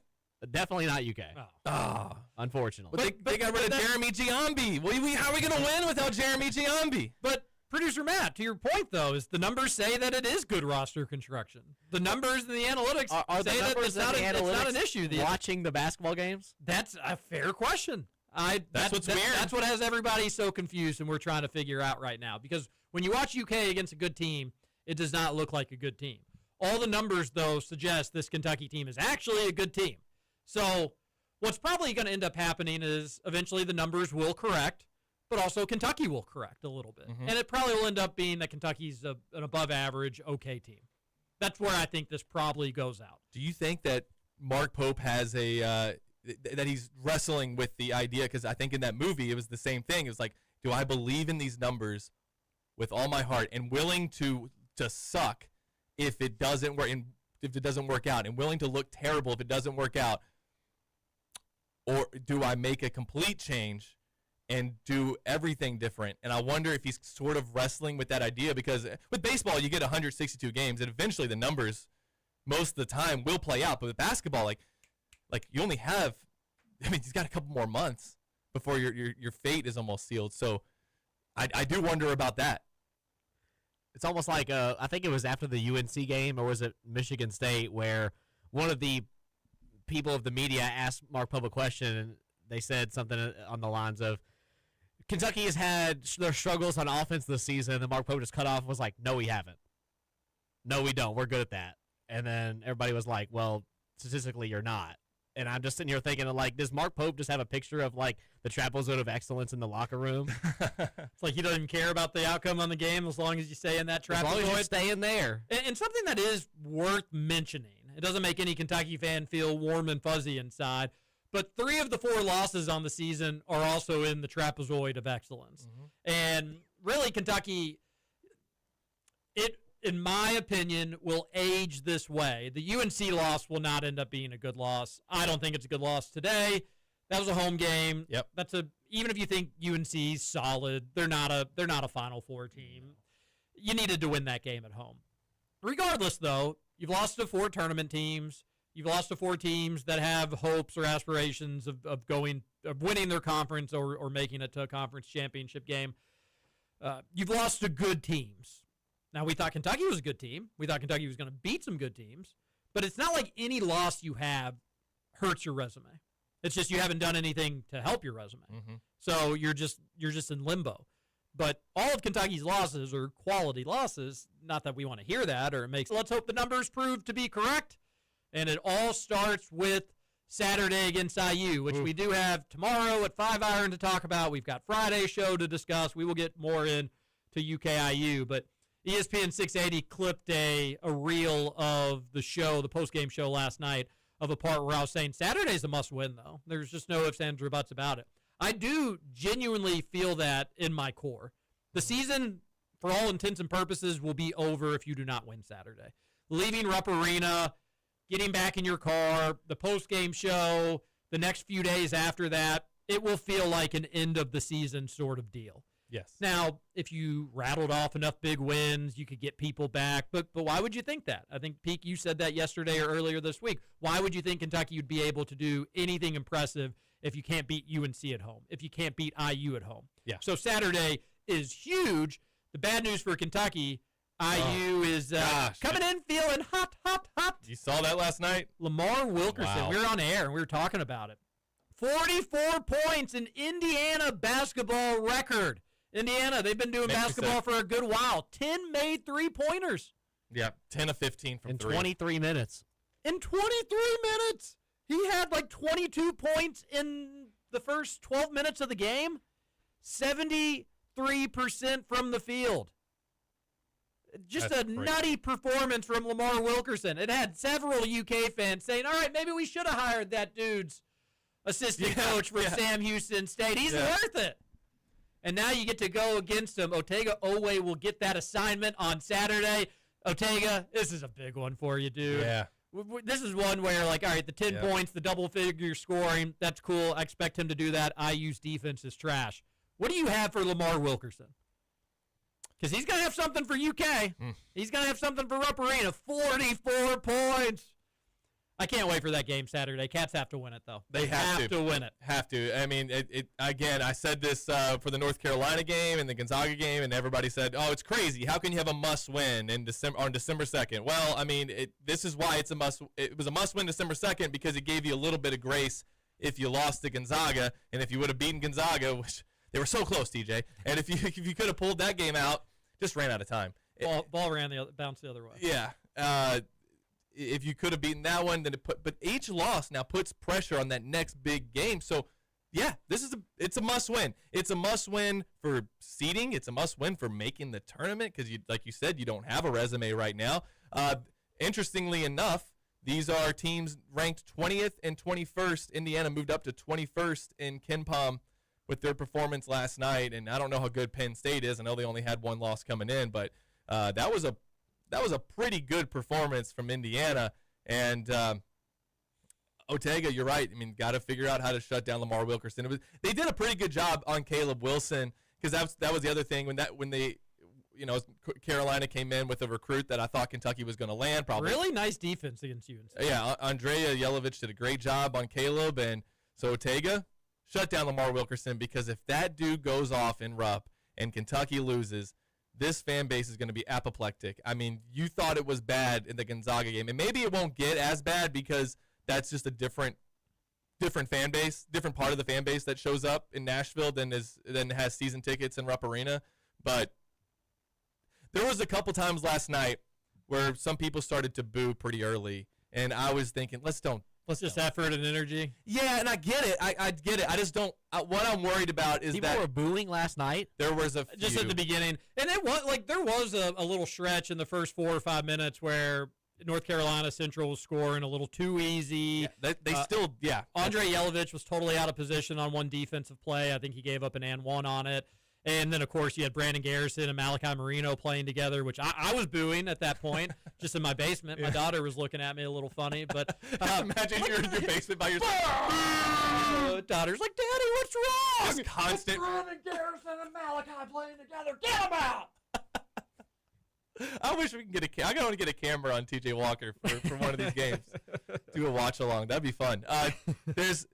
Definitely not UK. Oh. Unfortunately. But they got rid of Jeremy Giambi. How are we going to win without Jeremy Giambi? But Producer Matt, to your point, though, is the numbers say that it is good roster construction. The numbers and the analytics are say that it's not an issue. Watching the basketball games? That's a fair question. That's what's weird. That's what has everybody so confused, and we're trying to figure out right now. Because when you watch UK against a good team, it does not look like a good team. All the numbers, though, suggest this Kentucky team is actually a good team. So what's probably going to end up happening is eventually the numbers will correct, but also Kentucky will correct a little bit. And it probably will end up being that Kentucky's an above-average, okay team. That's where I think this probably goes out. Do you think that Mark Pope has that he's wrestling with the idea? Because I think in that movie it was the same thing. It was like, do I believe in these numbers with all my heart and willing to suck if it doesn't work, and if it doesn't work out, and willing to look terrible if it doesn't work out? Or do I make a complete change and do everything different? And I wonder if he's sort of wrestling with that idea, because with baseball, you get 162 games, and eventually the numbers most of the time will play out. But with basketball, like you only have, he's got a couple more months before your fate is almost sealed. So I do wonder about that. It's almost like, I think it was after the UNC game, or was it Michigan State, where one of the people of the media asked Mark Pope a question, and they said something on the lines of, Kentucky has had their struggles on offense this season, and Mark Pope just cut off and was like, no, we haven't. No, we don't. We're good at that. And then everybody was like, well, statistically, you're not. And I'm just sitting here thinking, like, does Mark Pope just have a picture of, like, the trapezoid of excellence in the locker room? It's like he doesn't care about the outcome on the game as long as you stay in that trapezoid. As long as you're staying there. And something that is worth mentioning, it doesn't make any Kentucky fan feel warm and fuzzy inside, but 3 of the 4 losses on the season are also in the trapezoid of excellence. Mm-hmm. And really, Kentucky, in my opinion, will age this way. The UNC loss will not end up being a good loss. I don't think it's a good loss today. That was a home game. Yep. Even if you think UNC's solid, they're not a Final Four team. You needed to win that game at home. Regardless, though, you've lost to 4 tournament teams. You've lost to 4 teams that have hopes or aspirations of winning their conference or making it to a conference championship game. You've lost to good teams. Now, we thought Kentucky was a good team. We thought Kentucky was going to beat some good teams. But it's not like any loss you have hurts your resume. It's just you haven't done anything to help your resume. Mm-hmm. So you're just in limbo. But all of Kentucky's losses are quality losses. Not that we want to hear that or it makes. Let's hope the numbers prove to be correct. And it all starts with Saturday against IU, which we do have tomorrow at 5 Iron to talk about. We've got Friday's show to discuss. We will get more into UKIU. But ESPN 680 clipped a reel of the show, the post-game show last night, of a part where I was saying Saturday's a must-win, though. There's just no ifs, ands, or buts about it. I do genuinely feel that in my core. The season, for all intents and purposes, will be over if you do not win Saturday. Leaving Rupp Arena, getting back in your car, the post-game show, the next few days after that, it will feel like an end-of-the-season sort of deal. Yes. Now, if you rattled off enough big wins, you could get people back. But why would you think that? I think, Peake, you said that yesterday or earlier this week. Why would you think Kentucky would be able to do anything impressive if you can't beat UNC at home, if you can't beat IU at home? Yeah. So Saturday is huge. The bad news for Kentucky, IU is coming in feeling hot, hot, hot. You saw that last night? Lamar Wilkerson, Wow. we were on air and we were talking about it. 44 points, an Indiana basketball record. Indiana, they've been doing basketball for a good while. 10 made three-pointers. Yeah, 10 of 15 from in 3. 23 minutes. In 23 minutes. He had like 22 points in the first 12 minutes of the game. 73% from the field. Just That's a crazy. nutty performance from Lamar Wilkerson. It had several UK fans saying, all right, maybe we should have hired that dude's assistant coach for Sam Houston State. He's worth it. And now you get to go against him. Otega Owe will get that assignment on Saturday. Otega, this is a big one for you, dude. Yeah. This is one where, like, all right, the 10 points, the double-figure scoring, that's cool. I expect him to do that. IU's defense is trash. What do you have for Lamar Wilkerson? Because he's going to have something for UK. He's going to have something for Rupp Arena. 44 points. I can't wait for that game Saturday. Cats have to win it, though. They have to win it. Have to. I mean, again, I said this for the North Carolina game and the Gonzaga game, and everybody said, oh, it's crazy. How can you have a must-win on December 2nd? Well, I mean, this is why it was a must-win December 2nd, because it gave you a little bit of grace if you lost to Gonzaga, and if you would have beaten Gonzaga, which they were so close, TJ, and if you could have pulled that game out, just ran out of time. Ball bounced the other way. Yeah. If you could have beaten that one, then but each loss now puts pressure on that next big game. So, yeah, it's a must-win. It's a must-win for seeding. It's a must-win for making the tournament because, like you said, you don't have a resume right now. Interestingly enough, these are teams ranked 20th and 21st. Indiana moved up to 21st in KenPom with their performance last night, and I don't know how good Penn State is. I know they only had one loss coming in, but that was a pretty good performance from Indiana. And Otega, you're right. I mean, got to figure out how to shut down Lamar Wilkerson. They did a pretty good job on Caleb Wilson because that was the other thing when they Carolina came in with a recruit that I thought Kentucky was going to land. Probably really nice defense against UNC. Yeah, Andrea Yelovich did a great job on Caleb, and so Otega shut down Lamar Wilkerson because if that dude goes off in Rupp and Kentucky loses, this fan base is going to be apoplectic. I mean, you thought it was bad in the Gonzaga game, and maybe it won't get as bad because that's just a different different fan base, different part of the fan base that shows up in Nashville than has season tickets in Rupp Arena. But there was a couple times last night where some people started to boo pretty early, and I was thinking, let's just effort and energy. Yeah, and I get it. I get it. I just don't. What I'm worried about is people that were booing last night. There was a just few. at the beginning, and it was like there was a little stretch in the first 4 or 5 minutes where North Carolina Central was scoring a little too easy. Yeah, they still, yeah. Andre Yelovich was totally out of position on one defensive play. I think he gave up an and one on it. And then, of course, you had Brandon Garrison and Malachi Marino playing together, which I was booing at that point, just in my basement. My daughter was looking at me a little funny. But imagine you're in your basement by yourself. Daughter's like, Daddy, what's wrong? Just constant. Brandon Garrison and Malachi playing together. Get them out. I wish we can get I want to get a camera on TJ Walker for one of these games. Do a watch along. That'd be fun. This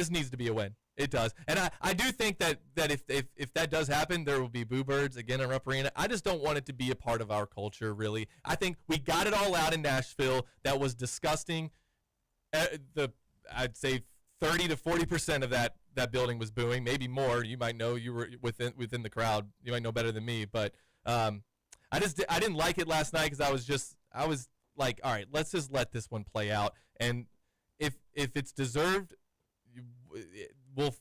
needs to be a win. It does. And I do think that if that does happen, there will be boo birds again in Rupp Arena. I just don't want it to be a part of our culture, really. I think we got it all out in Nashville. That was disgusting. I'd say 30 to 40% of that building was booing, maybe more. You might know, you were within the crowd. You might know better than me, but I didn't like it last night because I was like, all right, let's just let this one play out, and if it's deserved, we'll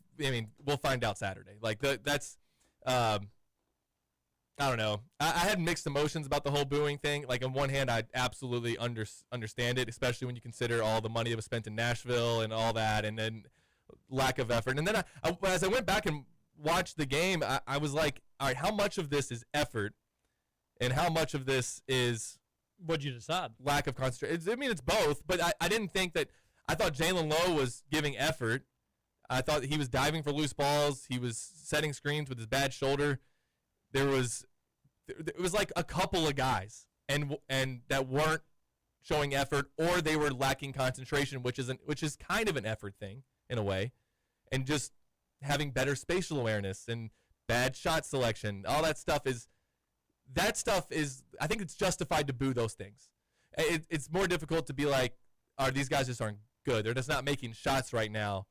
find out Saturday. Like that's I don't know. I had mixed emotions about the whole booing thing. Like, on one hand, I absolutely understand it, especially when you consider all the money that was spent in Nashville and all that, and then lack of effort. And then as I went back and watched the game, I was like, all right, how much of this is effort and how much of this is what'd you decide? Lack of concentration. I mean, it's both, but I didn't think that – I thought Jalen Lowe was giving effort. I thought he was diving for loose balls. He was setting screens with his bad shoulder. It was like a couple of guys and that weren't showing effort, or they were lacking concentration, which is kind of an effort thing in a way, and just having better spatial awareness and bad shot selection. All that stuff is I think it's justified to boo those things. It's more difficult to be like, these guys just aren't good. They're just not making shots right now.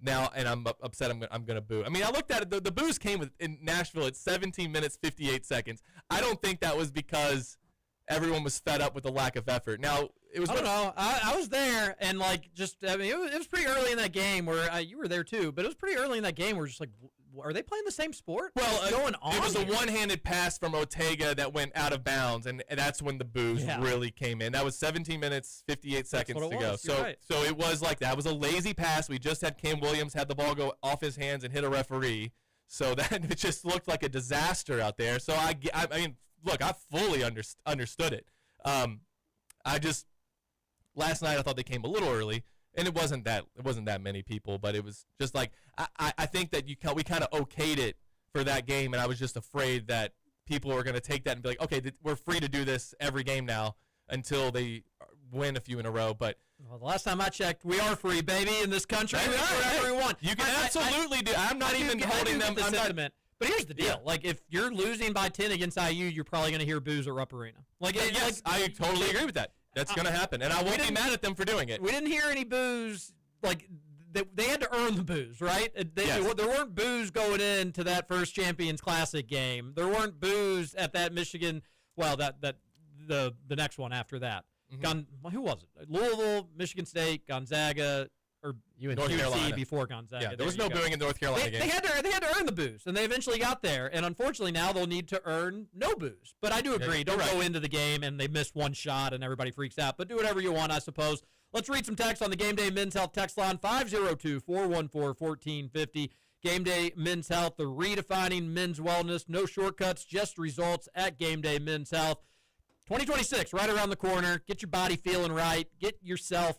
And I'm upset. I'm gonna boo. I mean, I looked at it. The boos came in Nashville at 17 minutes 58 seconds. I don't think that was because everyone was fed up with the lack of effort. Now it was. I don't know. I was there, and it was pretty early in that game where you were there too. But it was pretty early in that game where just like, are they playing the same sport? Well, what's going on? It was a one-handed pass from Ortega that went out of bounds, and that's when the boos really came in. That was 17 minutes 58 seconds to go. So it was like that. It was a lazy pass. We just had Cam Williams had the ball go off his hands and hit a referee. So that it just looked like a disaster out there. So I mean, look, I fully understood it. Last night I thought they came a little early. And it wasn't that many people, but it was just like I think that we kind of okayed it for that game, and I was just afraid that people were going to take that and be like, okay, we're free to do this every game now until they win a few in a row. But the last time I checked, we are free, baby, in this country. We are whatever we want. You can absolutely do. I'm not even holding them. The sentiment. But here's the deal: like, if you're losing by 10 against IU, you're probably going to hear boos at Rupp Arena. I totally agree with that. That's going to happen, and I won't be mad at them for doing it. We didn't hear any boos. Like, they had to earn the boos, right? There weren't boos going into that first Champions Classic game. There weren't boos at that Michigan. Well, the next one after that. Mm-hmm. Who was it? Louisville, Michigan State, Gonzaga, or North Carolina before Gonzaga. Yeah, there was no booing in the North Carolina game. They had to earn the boos, and they eventually got there. And unfortunately, now they'll need to earn no boos. But I do agree. Don't go into the game and they miss one shot and everybody freaks out. But do whatever you want, I suppose. Let's read some text on the Game Day Men's Health text line, 502-414-1450. Game Day Men's Health, the redefining men's wellness. No shortcuts, just results at Game Day Men's Health. 2026, right around the corner. Get your body feeling right. Get yourself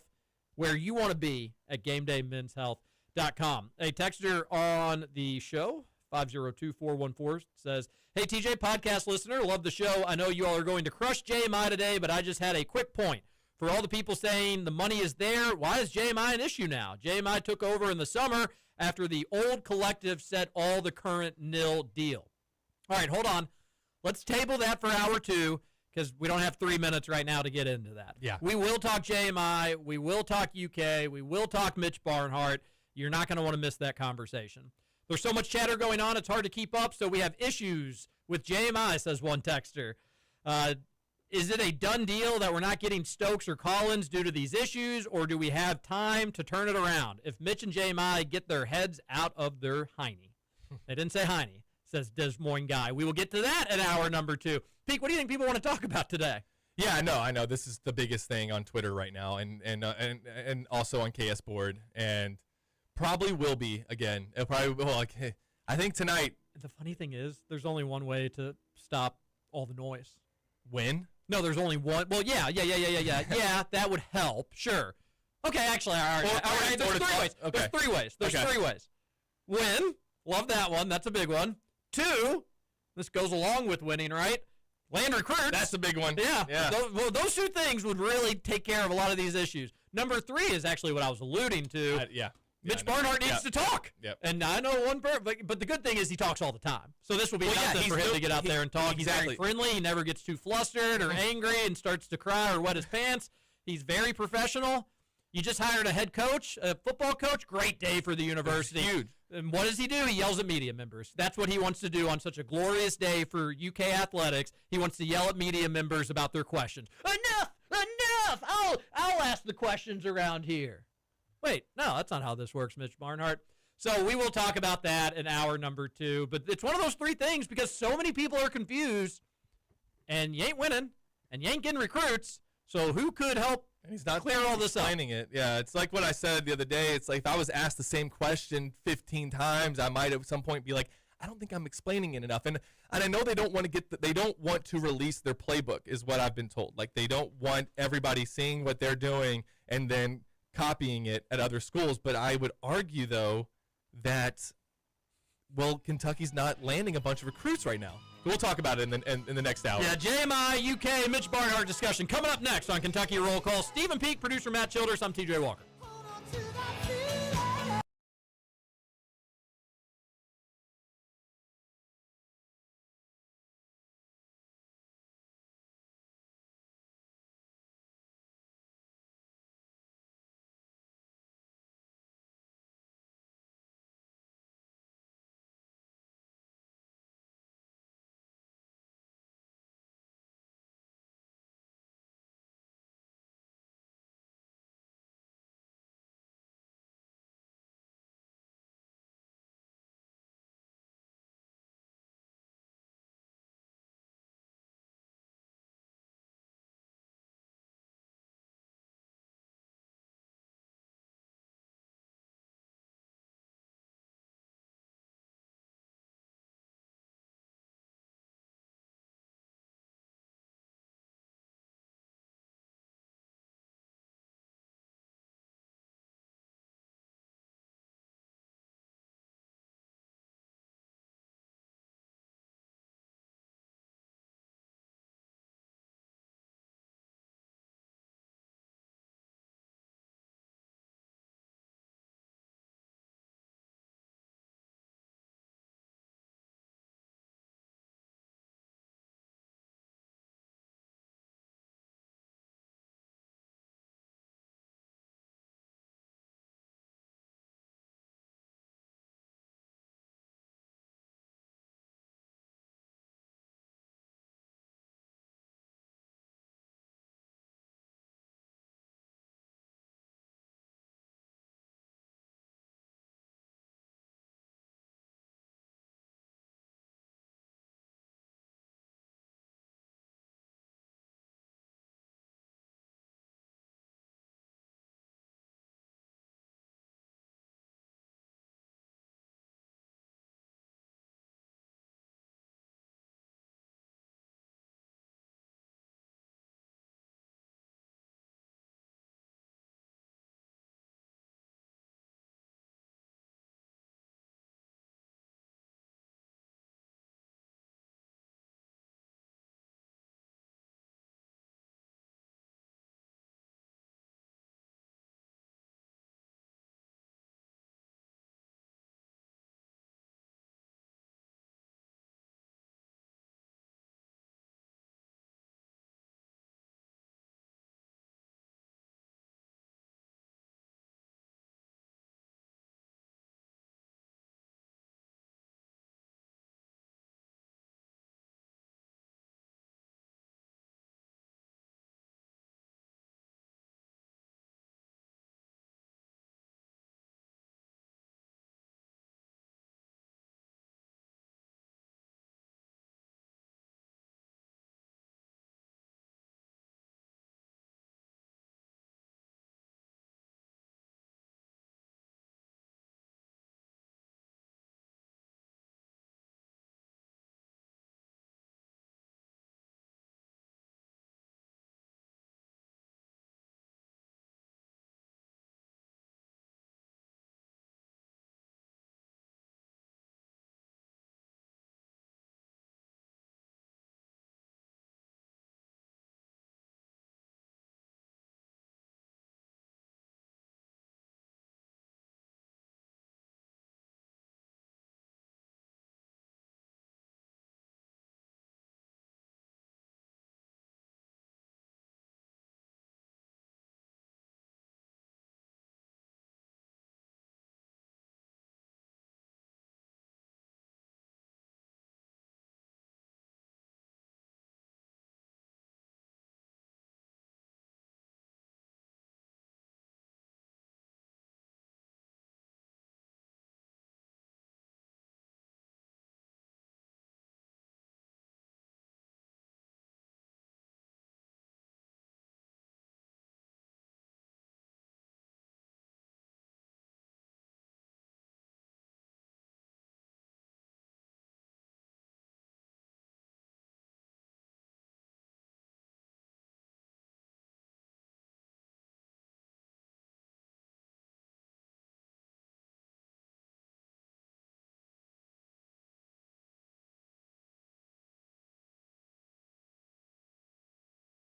where you want to be at GameDayMen'sHealth.com. A texter on the show, 502-414, says, hey, TJ, podcast listener, love the show. I know you all are going to crush JMI today, but I just had a quick point. For all the people saying the money is there, why is JMI an issue now? JMI took over in the summer after the old collective set all the current nil deal. All right, hold on. Let's table that for hour two. because we don't have 3 minutes right now to get into that. Yeah. We will talk JMI. We will talk UK. We will talk Mitch Barnhart. You're not going to want to miss that conversation. There's so much chatter going on, it's hard to keep up, so we have issues with JMI, says one texter. Is it a done deal that we're not getting Stokes or Collins due to these issues, or do we have time to turn it around? If Mitch and JMI get their heads out of their hiney. They didn't say hiney, says Des Moines guy. We will get to that in hour number 2. Pete, what do you think people want to talk about today? Yeah, I know. This is the biggest thing on Twitter right now, and also on KS Board, and probably will be again. It probably will. Like, I think tonight. The funny thing is, there's only one way to stop all the noise. Win? No, there's only one. Well, yeah. Yeah, that would help. Sure. Okay, actually, all right. There's 3 ways. Okay. There's 3 ways. There's 3 ways. Win. Love that one. That's a big one. 2. This goes along with winning, right? Land recruits. That's a big one. Yeah. Those 2 things would really take care of a lot of these issues. Number 3 is actually what I was alluding to. Mitch Barnhart needs to talk. Yep. And I know one person, but the good thing is he talks all the time. So this will be nothing for him to get out there and talk. Exactly. He's very friendly. He never gets too flustered or angry and starts to cry or wet his pants. He's very professional. You just hired a head coach, a football coach. Great day for the university. It's huge. And what does he do? He yells at media members. That's what he wants to do on such a glorious day for UK athletics. He wants to yell at media members about their questions. Enough! I'll ask the questions around here. Wait, no, that's not how this works, Mitch Barnhart. So we will talk about that in hour number 2. But it's one of those 3 things because so many people are confused, and you ain't winning, and you ain't getting recruits. So who could help And he's not clear all this up? explaining it. Yeah, it's like what I said the other day. It's like if I was asked the same question 15 times, I might at some point be like, I don't think I'm explaining it enough. And I know they don't want to they don't want to release their playbook, is what I've been told. Like they don't want everybody seeing what they're doing and then copying it at other schools. But I would argue, though, that, well, Kentucky's not landing a bunch of recruits right now. We'll talk about it in the next hour. Yeah, JMI, UK, Mitch Barnhart discussion coming up next on Kentucky Roll Call. Stephen Peak, producer Matt Childers. I'm TJ Walker.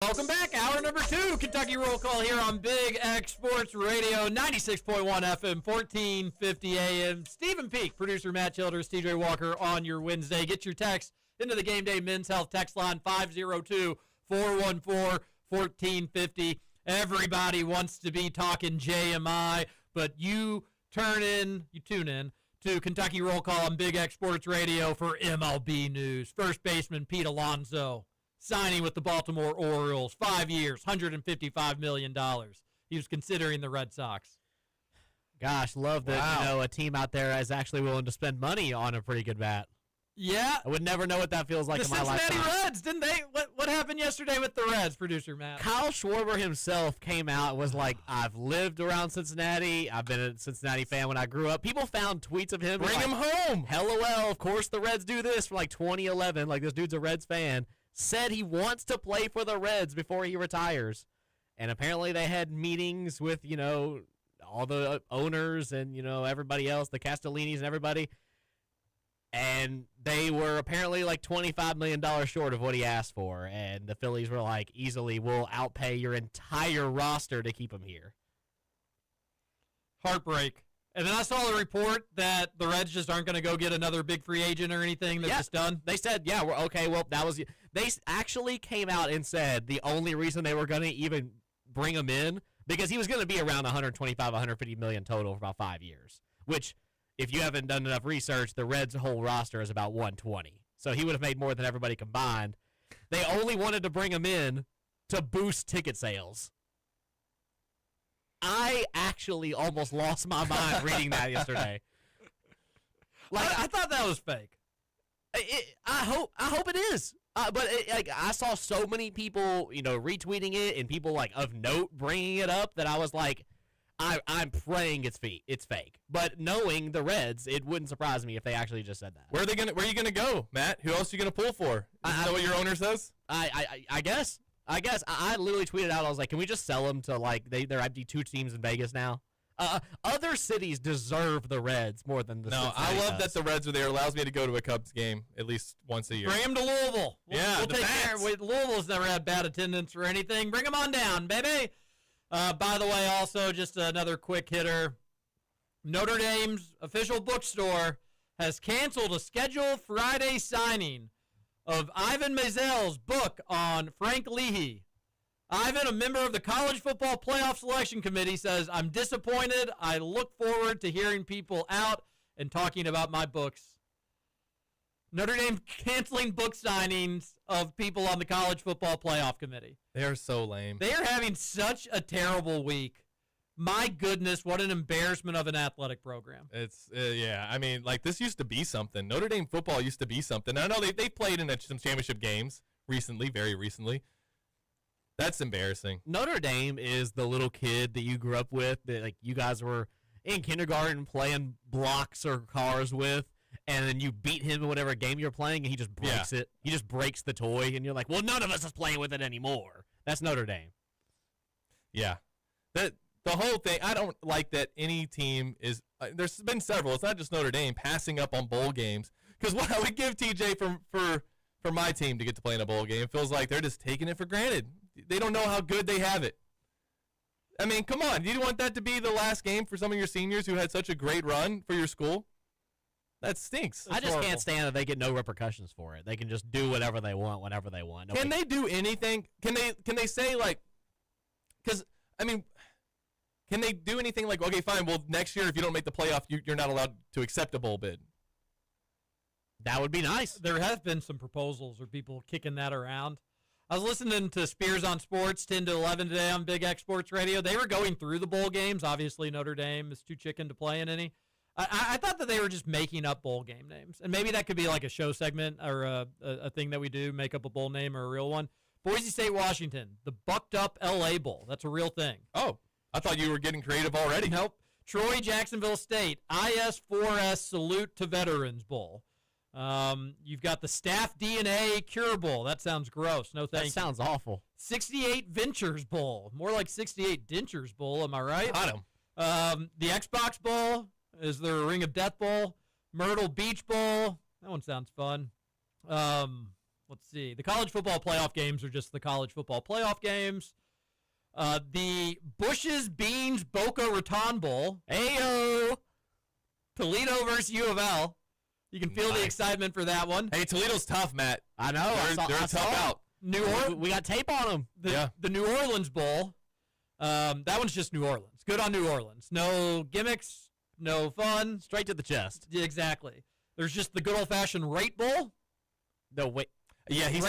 Welcome back. Hour number 2, Kentucky Roll Call here on Big X Sports Radio, 96.1 FM, 1450 AM. Stephen Peak, producer Matt Childers, TJ Walker on your Wednesday. Get your text into the Game Day Men's Health text line, 502-414-1450. Everybody wants to be talking JMI, but you tune in to Kentucky Roll Call on Big X Sports Radio for MLB news. First baseman Pete Alonso signing with the Baltimore Orioles, 5 years, $155 million. He was considering the Red Sox. Gosh, love that a team out there is actually willing to spend money on a pretty good bat. Yeah. I would never know what that feels like in my lifetime. The Cincinnati Reds, didn't they? What happened yesterday with the Reds, producer Matt? Kyle Schwarber himself came out and was like, I've lived around Cincinnati. I've been a Cincinnati fan when I grew up. People found tweets of him. Bring him home. LOL, of course the Reds do this from like 2011. Like, this dude's a Reds fan. Said he wants to play for the Reds before he retires. And apparently they had meetings with, all the owners and, everybody else, the Castellinis and everybody. And they were apparently like $25 million short of what he asked for. And the Phillies were like, easily, we'll outpay your entire roster to keep him here. Heartbreak. And then I saw the report that the Reds just aren't going to go get another big free agent or anything. They're just done. They said, we're okay. Well, they actually came out and said the only reason they were going to even bring him in, because he was going to be around 125, 150 million total for about 5 years, which, if you haven't done enough research, the Reds' whole roster is about 120. So he would have made more than everybody combined. They only wanted to bring him in to boost ticket sales. I actually almost lost my mind reading that yesterday. I thought that was fake. I hope it is. I saw so many people, retweeting it and people like of note bringing it up that I was like, I'm praying it's fake. But knowing the Reds, it wouldn't surprise me if they actually just said that. Where are you gonna go, Matt? Who else are you gonna pull for? Is that what your owner says? I guess. I literally tweeted out, I was like, can we just sell them to, like, they're empty 2 teams in Vegas now? Other cities deserve the Reds more than the Cincinnati I love does. that the Reds are there. It allows me to go to a Cubs game at least once a year. Bring them to Louisville. We'll the take care. Bats. Louisville's never had bad attendance or anything. Bring them on down, baby. By the way, also, just another quick hitter. Notre Dame's official bookstore has canceled a scheduled Friday signing of Ivan Mazel's book on Frank Leahy. Ivan, a member of the College Football Playoff Selection Committee, says, I'm disappointed. I look forward to hearing people out and talking about my books. Notre Dame canceling book signings of people on the College Football Playoff Committee. They are so lame. They are having such a terrible week. My goodness, what an embarrassment of an athletic program. It's, I mean, like, this used to be something. Notre Dame football used to be something. I know they played in some championship games recently, very recently. That's embarrassing. Notre Dame is the little kid that you grew up with, that, like, you guys were in kindergarten playing blocks or cars with, and then you beat him in whatever game you're playing, and he just breaks it. He just breaks the toy, and you're like, well, none of us is playing with it anymore. That's Notre Dame. Yeah. The whole thing, I don't like that any team is there's been several, it's not just Notre Dame, passing up on bowl games. Because what I would give TJ for my team to get to play in a bowl game, it feels like they're just taking it for granted. They don't know how good they have it. I mean, come on. Do you want that to be the last game for some of your seniors who had such a great run for your school? That stinks. I just can't stand that they get no repercussions for it. They can just do whatever they want whenever they want. Can they do anything? Can they say, like, because, I mean, can they do anything like, okay, fine, well, next year if you don't make the playoff, you're not allowed to accept a bowl bid? That would be nice. There have been some proposals or people kicking that around. I was listening to Spears on Sports 10 to 11 today on Big X Sports Radio. They were going through the bowl games. Obviously, Notre Dame is too chicken to play in any. I thought that they were just making up bowl game names. And maybe that could be like a show segment or a thing that we do, make up a bowl name or a real one. Boise State, Washington, the Bucked Up L.A. Bowl. That's a real thing. Oh, I thought you were getting creative already. Nope. Troy, Jacksonville State, IS4S Salute to Veterans Bowl. You've got the Staff DNA Cure Bowl. That sounds gross. No thank you. That sounds awful. 68 Ventures Bowl. More like 68 Dentures Bowl. Am I right? Got him. The Xbox Bowl. Is there a Ring of Death Bowl? Myrtle Beach Bowl. That one sounds fun. let's see. The college football playoff games are just the college football playoff games. The Bush's Beans Boca Raton Bowl. Ayo! Toledo versus U of L. You can feel the excitement for that one. Hey, Toledo's tough, Matt. I know. They're I a saw tough out. We got tape on them. The New Orleans Bowl. That one's just New Orleans. Good on New Orleans. No gimmicks, no fun. Straight to the chest. Yeah, exactly. There's just the good old-fashioned rate bowl. No, wait. Yeah, he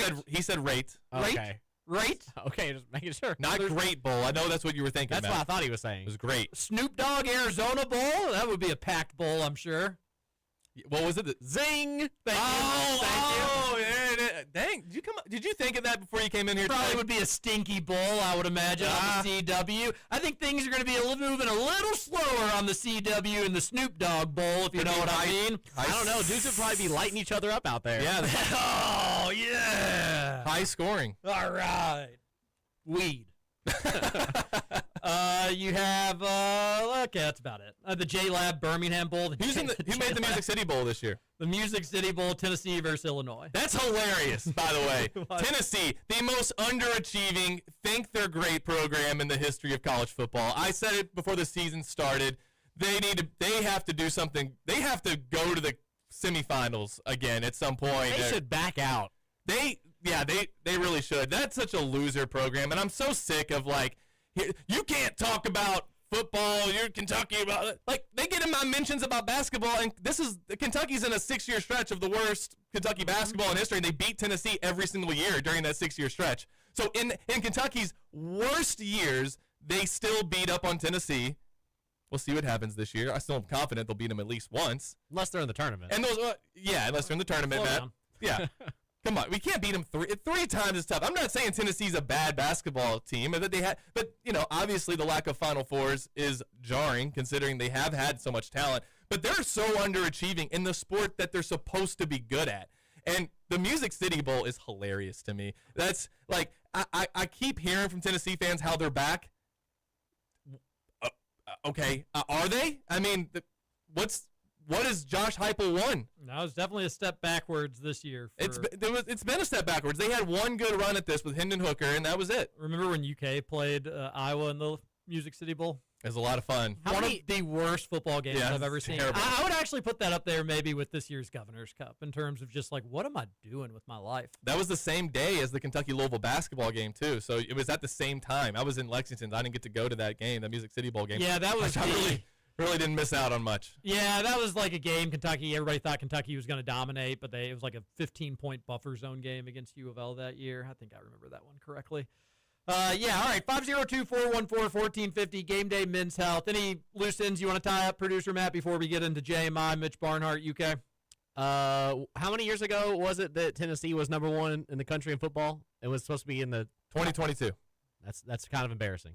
said rate. Okay. Right? Okay, just making sure. Not Great Bowl. I know that's what you were thinking, That's Matt. what I thought he was saying. It was great. Snoop Dogg Arizona Bowl. That would be a packed bowl, I'm sure. What was it? Zing! Thank you. Yeah. Dang. Did you think of that before you came in here Probably today? would be a stinky bowl, I would imagine, on the CW. I think things are going to be moving a little slower on the CW and the Snoop Dogg Bowl, if you know what I mean. I don't know. Dudes would probably be lighting each other up out there. Yeah. Oh, yeah. High scoring. All right. Weed. You have, okay, that's about it. The J-Lab Birmingham Bowl. Who made the Music City Bowl this year? The Music City Bowl, Tennessee versus Illinois. That's hilarious, by the way. What? Tennessee, the most underachieving, think they're great program in the history of college football. I said it before the season started. They have to do something. They have to go to the semifinals again at some point. They should back out. They really should. That's such a loser program, and I'm so sick of you can't talk about football. You're Kentucky about they get in my mentions about basketball, and Kentucky's in a 6-year stretch of the worst Kentucky basketball in history, and they beat Tennessee every single year during that 6-year stretch. So in Kentucky's worst years, they still beat up on Tennessee. We'll see what happens this year. I still am confident they'll beat them at least once. Unless they're in the tournament. And unless they're in the tournament, Slow Matt. down. Yeah. Come on, we can't beat them three times is tough. I'm not saying Tennessee's a bad basketball team, but obviously the lack of Final Fours is jarring considering they have had so much talent. But they're so underachieving in the sport that they're supposed to be good at. And the Music City Bowl is hilarious to me. That's I keep hearing from Tennessee fans how they're back. Okay, are they? I mean, what has Josh Heupel won? That was definitely a step backwards this year. It's been a step backwards. They had one good run at this with Hendon Hooker, and that was it. Remember when UK played Iowa in the Music City Bowl? It was a lot of fun. One of the worst football games I've ever seen. Terrible. I would actually put that up there maybe with this year's Governor's Cup in terms of just what am I doing with my life? That was the same day as the Kentucky-Louisville basketball game, too. So it was at the same time. I was in Lexington. I didn't get to go to that game, the Music City Bowl game. Yeah, that was really didn't miss out on much. Yeah, that was like a game everybody thought Kentucky was going to dominate, but it was like a 15-point buffer zone game against U of L that year. I think I remember that one correctly. All right, 502-414-1450, Game Day Men's Health. Any loose ends you want to tie up, Producer Matt, before we get into JMI, Mitch Barnhart, UK? How many years ago was it that Tennessee was number one in the country in football? It was supposed to be in the 2022. That's kind of embarrassing.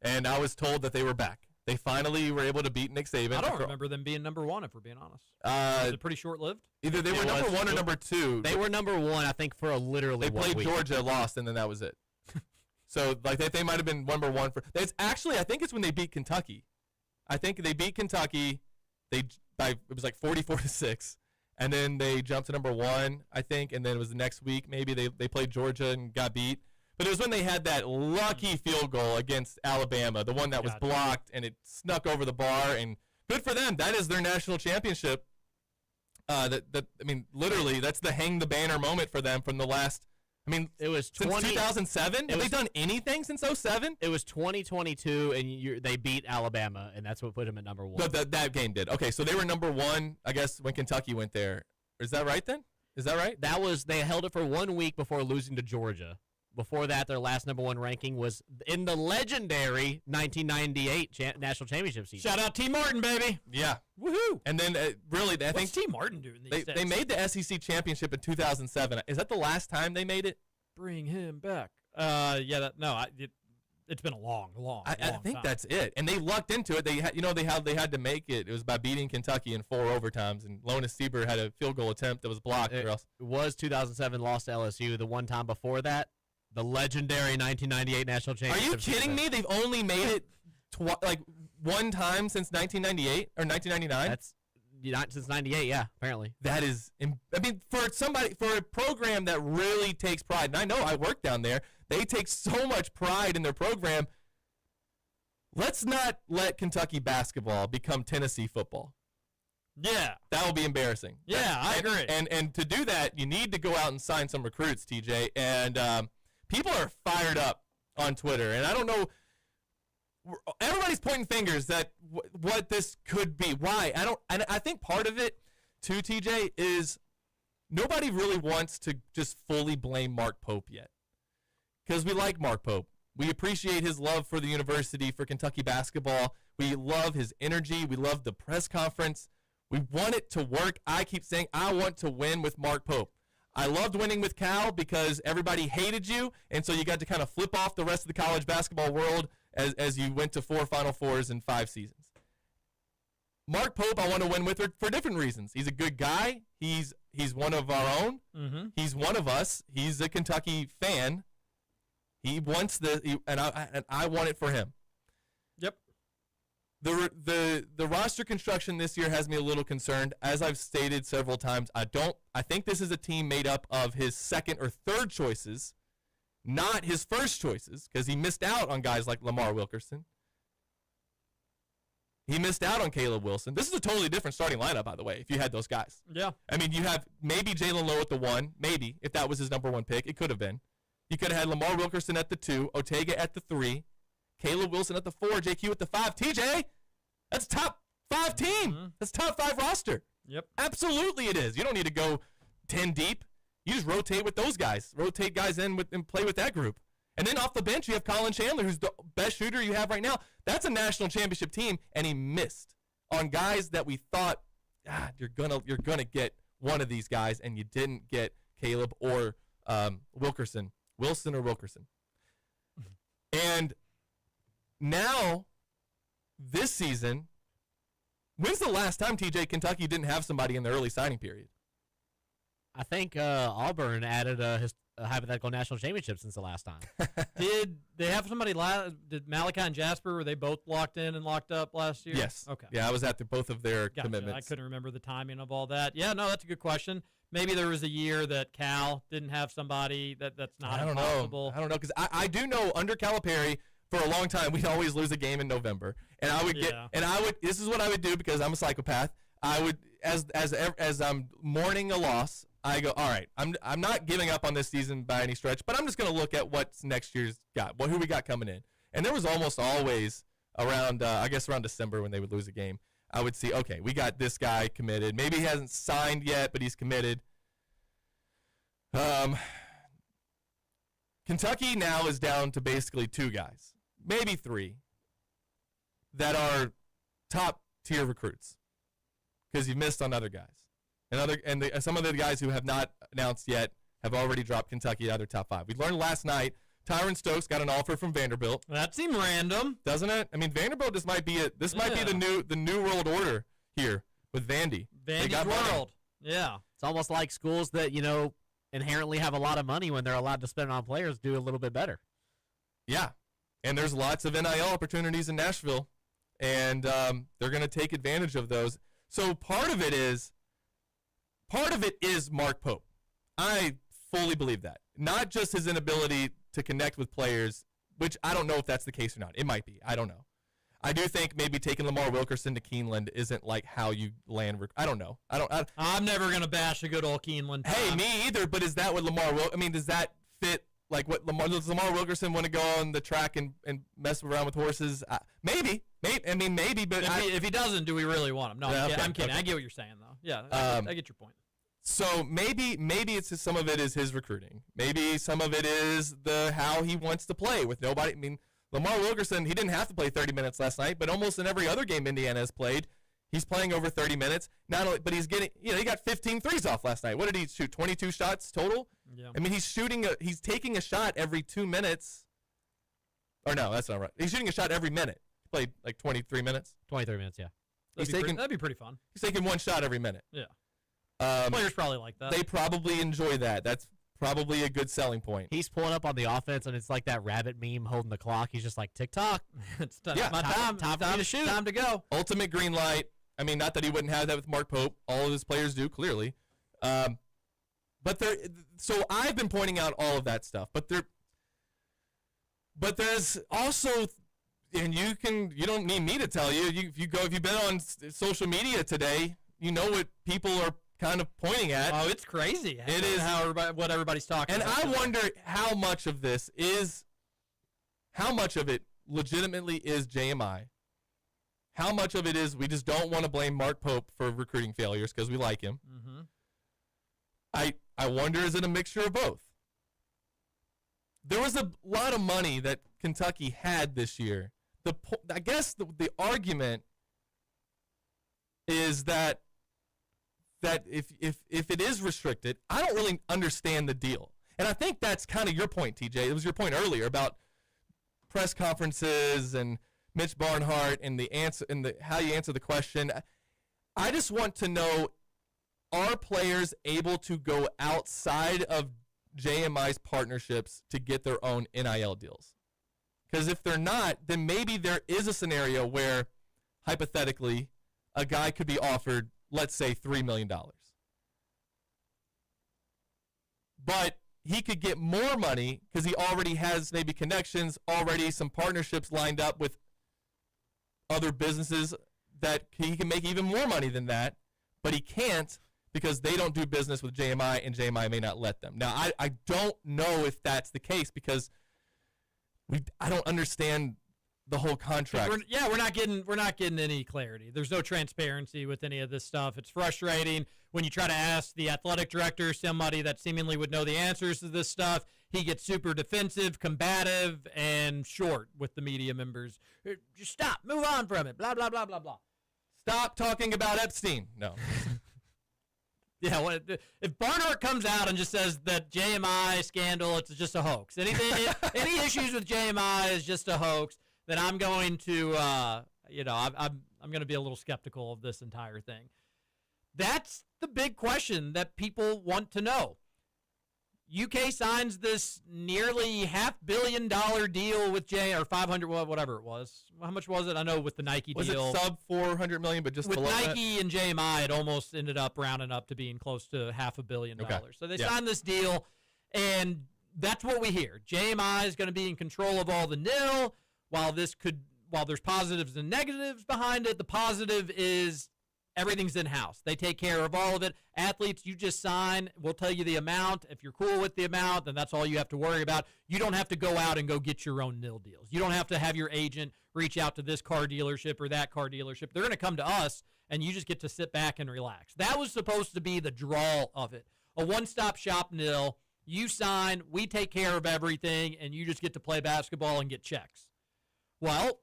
And I was told that they were back. They finally were able to beat Nick Saban. I don't remember them being number one, if we're being honest. Was it pretty short-lived? Either they were number one or number two. They were number one, I think, for literally They played Georgia, lost, and then that was it. So they might have been number one for. It's actually, I think it's when they beat Kentucky. I think they beat Kentucky. It was like 44-6, and then they jumped to number one, I think, and then it was the next week maybe they played Georgia and got beat. But it was when they had that lucky field goal against Alabama, the one that was blocked and it snuck over the bar. And good for them. That is their national championship. Literally, that's the hang the banner moment for them from the last. It was since 2007. Have they done anything since 2007? It was 2022, and they beat Alabama, and that's what put them at number one. No, that game did. Okay, so they were number one, I guess, when Kentucky went there. Is that right then? Is that right? They held it for 1 week before losing to Georgia. Before that, their last number one ranking was in the legendary 1998 national championship season. Shout out T. Martin, baby. Yeah. Woohoo. And then, I What's think T. Martin doing these days? They made the SEC championship in 2007. Is that the last time they made it? Bring him back. It's been a long I think time. that's it. And they lucked into it. They had to make it. It was by beating Kentucky in 4 overtimes. And Lonis Sieber had a field goal attempt that was blocked. It was 2007, lost to LSU. The one time before that, the legendary 1998 national championship. Are you kidding me? They've only made it one time since 1998 or 1999. Not since '98, yeah, apparently. That is, for a program that really takes pride, and I know I work down there, they take so much pride in their program. Let's not let Kentucky basketball become Tennessee football. Yeah. That will be embarrassing. Yeah, I agree. And to do that, you need to go out and sign some recruits, TJ. And people are fired up on Twitter. And I don't know, everybody's pointing fingers that what this could be. Why? I think part of it, too, TJ, is nobody really wants to just fully blame Mark Pope yet. Because we like Mark Pope. We appreciate his love for the university, for Kentucky basketball. We love his energy. We love the press conference. We want it to work. I keep saying I want to win with Mark Pope. I loved winning with Cal because everybody hated you, and so you got to kind of flip off the rest of the college basketball world as you went to 4 Final Fours in 5 seasons. Mark Pope, I want to win with for different reasons. He's a good guy. He's one of our own. Mm-hmm. He's one of us. He's a Kentucky fan. He wants and I want it for him. Yep. The roster construction this year has me a little concerned. As I've stated several times, I think this is a team made up of his second or third choices, not his first choices, because he missed out on guys like Lamar Wilkerson. He missed out on Caleb Wilson. This is a totally different starting lineup, by the way, if you had those guys. Yeah. I mean, you have maybe Jalen Lowe at the 1, maybe, if that was his number 1 pick. It could have been. You could have had Lamar Wilkerson at the 2, Ortega at the 3, Caleb Wilson at the 4, JQ at the 5. TJ, that's top 5 team. Mm-hmm. That's top 5 roster. Yep. Absolutely it is. You don't need to go 10 deep. You just rotate with those guys. Rotate guys in and play with that group. And then off the bench, you have Colin Chandler, who's the best shooter you have right now. That's a national championship team, and he missed on guys that we thought, you're gonna get one of these guys, and you didn't get Caleb or Wilson or Wilkerson. And now, this season, when's the last time, TJ, Kentucky didn't have somebody in the early signing period? I think Auburn added a hypothetical national championship since the last time. Did they have somebody did Malachi and Jasper, were they both locked in and locked up last year? Yes. Okay. Yeah, I was at both of their commitments. I couldn't remember the timing of all that. Yeah, no, that's a good question. Maybe there was a year that Cal didn't have somebody that's not impossible. I don't know, because I do know under Calipari, for a long time, we'd always lose a game in November. And I would this is what I would do because I'm a psychopath. I would, as I'm mourning a loss, I go, all right, I'm not giving up on this season by any stretch, but I'm just going to look at what's next year's got, who we got coming in. And there was almost always around December when they would lose a game, I would see, okay, we got this guy committed. Maybe he hasn't signed yet, but he's committed. Kentucky now is down to basically 2 guys, maybe 3, that are top-tier recruits because you missed on other guys. And some of the guys who have not announced yet have already dropped Kentucky out of their top 5. We learned last night Tyron Stokes got an offer from Vanderbilt. That seemed random, doesn't it? I mean, Vanderbilt might be the new world order here with Vandy. Vandy's world. Yeah. It's almost like schools that, inherently have a lot of money when they're allowed to spend it on players do a little bit better. Yeah. And there's lots of NIL opportunities in Nashville, and they're going to take advantage of those. So part of it is Mark Pope. I fully believe that. Not just his inability to connect with players, which I don't know if that's the case or not. It might be. I don't know. I do think maybe taking Lamar Wilkerson to Keeneland isn't like how you land. I don't know. I'm never going to bash a good old Keeneland. Hey, me either, but is that what does that fit like what does Lamar Wilkerson want to go on the track and mess around with horses? Maybe. Maybe, but if he doesn't, do we really want him? No, yeah, I'm kidding. Okay. I get what you're saying, though. Yeah, I get your point. So maybe it's just some of it is his recruiting. Maybe some of it is how he wants to play with nobody. I mean, Lamar Wilkerson, he didn't have to play 30 minutes last night, but almost in every other game Indiana has played, he's playing over 30 minutes. Not only, but he's getting, he got 15 threes off last night. What did he shoot? 22 shots total? Yeah. I mean, he's taking a shot every 2 minutes. Or no, that's not right. He's shooting a shot every minute. He played like 23 minutes. 23 minutes, yeah. That'd be pretty fun. He's taking 1 shot every minute. Yeah. Players probably like that. They probably enjoy that. That's probably a good selling point. He's pulling up on the offense, and it's like that rabbit meme holding the clock. He's just like, tick-tock. It's time. Yeah, time for me to shoot. Time to go. Ultimate green light. I mean, not that he wouldn't have that with Mark Pope. All of his players do, clearly. So I've been pointing out all of that stuff. But there's also, and you don't need me to tell you. If you've been on social media today, you know what people are kind of pointing at. Oh, it's crazy. It is what everybody's talking and about. And I wonder how much of it legitimately is JMI. How much of it is we just don't want to blame Mark Pope for recruiting failures because we like him. Mm-hmm. I wonder, is it a mixture of both? There was a lot of money that Kentucky had this year. I guess the argument is that if it is restricted, I don't really understand the deal. And I think that's kind of your point, TJ. It was your point earlier about press conferences and Mitch Barnhart and the answer and how you answer the question. I just want to know, are players able to go outside of JMI's partnerships to get their own NIL deals? Because if they're not, then maybe there is a scenario where, hypothetically, a guy could be offered, let's say, $3 million. But he could get more money because he already has maybe connections, already some partnerships lined up with other businesses that he can make even more money than that, but he can't because they don't do business with JMI and JMI may not let them. Now, I don't know if that's the case because I don't understand the whole contract. We're not getting any clarity. There's no transparency with any of this stuff. It's frustrating when you try to ask the athletic director, somebody that seemingly would know the answers to this stuff. He gets super defensive, combative, and short with the media members. Just stop, move on from it. Blah blah blah blah blah. Stop talking about Epstein. No. Yeah, well, if Barnhart comes out and just says that JMI scandal, it's just a hoax. Any issues with JMI is just a hoax. Then I'm going to, I'm going to be a little skeptical of this entire thing. That's the big question that people want to know. UK signs this nearly $500 million deal with or 500, whatever it was. How much was it? I know with the Nike deal. Was it sub 400 million, but just with below Nike that? And JMI, it almost ended up rounding up to being close to $500 million. Okay. So they signed this deal, and that's what we hear. JMI is going to be in control of all the nil. While there's positives and negatives behind it, the positive is everything's in-house. They take care of all of it. Athletes, you just sign. We'll tell you the amount. If you're cool with the amount, then that's all you have to worry about. You don't have to go out and go get your own nil deals. You don't have to have your agent reach out to this car dealership or that car dealership. They're going to come to us, and you just get to sit back and relax. That was supposed to be the draw of it. A one-stop shop nil. You sign, we take care of everything, and you just get to play basketball and get checks. Well,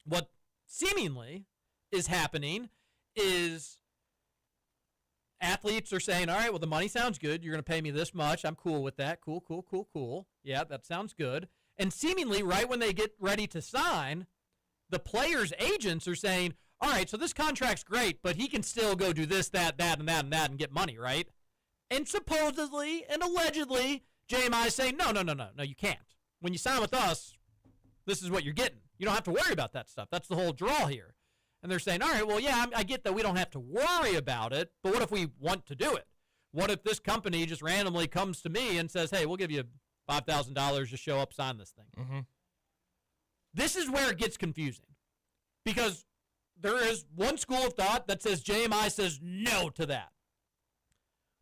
what seemingly is happening is athletes are saying, all right, well, the money sounds good. You're going to pay me this much. I'm cool with that. Cool. Yeah, that sounds good. And seemingly right when they get ready to sign, the players' agents are saying, all right, so this contract's great, but he can still go do this, that, and that, and that and get money, right? And supposedly and allegedly, JMI is saying, no, you can't. When you sign with us, this is what you're getting. You don't have to worry about that stuff. That's the whole draw here. And they're saying, all right, well, yeah, I get that we don't have to worry about it, but what if we want to do it? What if this company just randomly comes to me and says, hey, we'll give you $5,000 to show up, sign this thing? Mm-hmm. This is where it gets confusing because there is one school of thought that says JMI says no to that.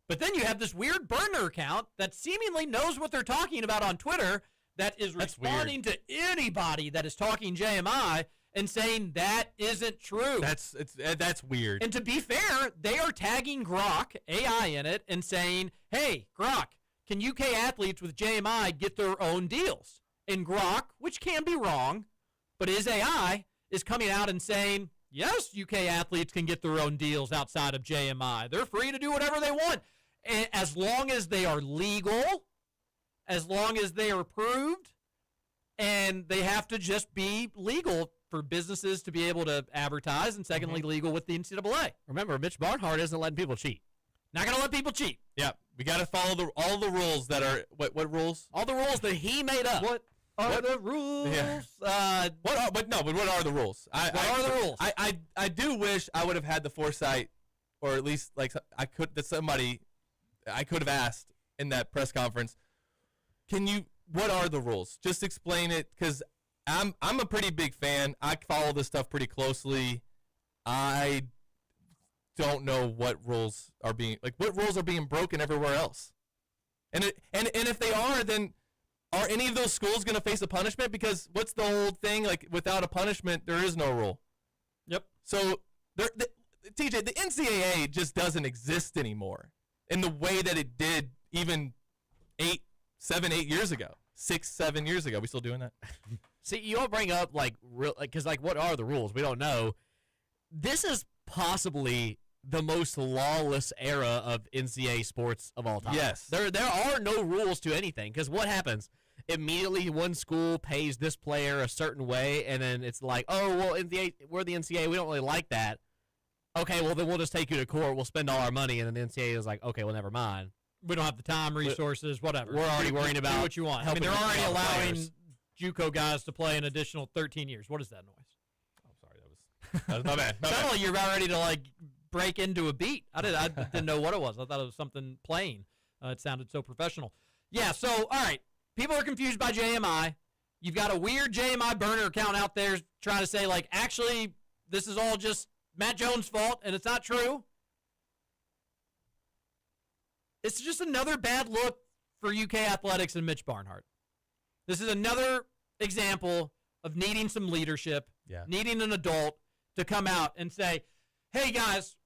But then you have this weird burner account that seemingly knows what they're talking about on Twitter that is responding to anybody that is talking JMI and saying that isn't true. That's weird. And to be fair, they are tagging Grok, AI in it, and saying, hey, Grok, can UK athletes with JMI get their own deals? And Grok, which can be wrong, but is AI, is coming out and saying, yes, UK athletes can get their own deals outside of JMI. They're free to do whatever they want. As long as they are legal, as long as they are approved, and they have to just be legal for businesses to be able to advertise, and secondly, legal with the NCAA. Remember, Mitch Barnhart isn't letting people cheat. Not going to let people cheat. Yeah, we got to follow all the rules that are, what rules? All the rules that he made up. What? are the rules? Yeah. What are the rules? What are the rules? I do wish I would have had the foresight, or at least like I could have asked in that press conference. What are the rules? Just explain it, because I'm a pretty big fan. I follow this stuff pretty closely. I don't know what rules are being broken everywhere else. And if they are, then are any of those schools going to face a punishment? Because what's the old thing? Like, without a punishment, there is no rule. Yep. So, TJ, the NCAA just doesn't exist anymore in the way that it did even 7, 8 years ago. 6, 7 years ago. We still doing that? See, you all bring up, because what are the rules? We don't know. This is possibly the most lawless era of NCAA sports of all time. Yes. There are no rules to anything, because what happens? Immediately one school pays this player a certain way, and then it's like, oh, well, we're the NCAA, we don't really like that. Okay, well, then we'll just take you to court, we'll spend all our money, and then the NCAA is like, okay, well, never mind. We don't have the time, resources, whatever. We're already worrying about do what you want. I mean, they're already allowing JUCO guys to play an additional 13 years. What is that noise? I'm sorry, that was my bad. Sounded like you're about ready to break into a beat. I didn't know what it was. I thought it was something playing. It sounded so professional. Yeah. So all right, people are confused by JMI. You've got a weird JMI burner account out there trying to say actually this is all just Matt Jones' fault, and it's not true. It's just another bad look for UK athletics and Mitch Barnhart. This is another example of needing some leadership, needing an adult to come out and say, hey, guys,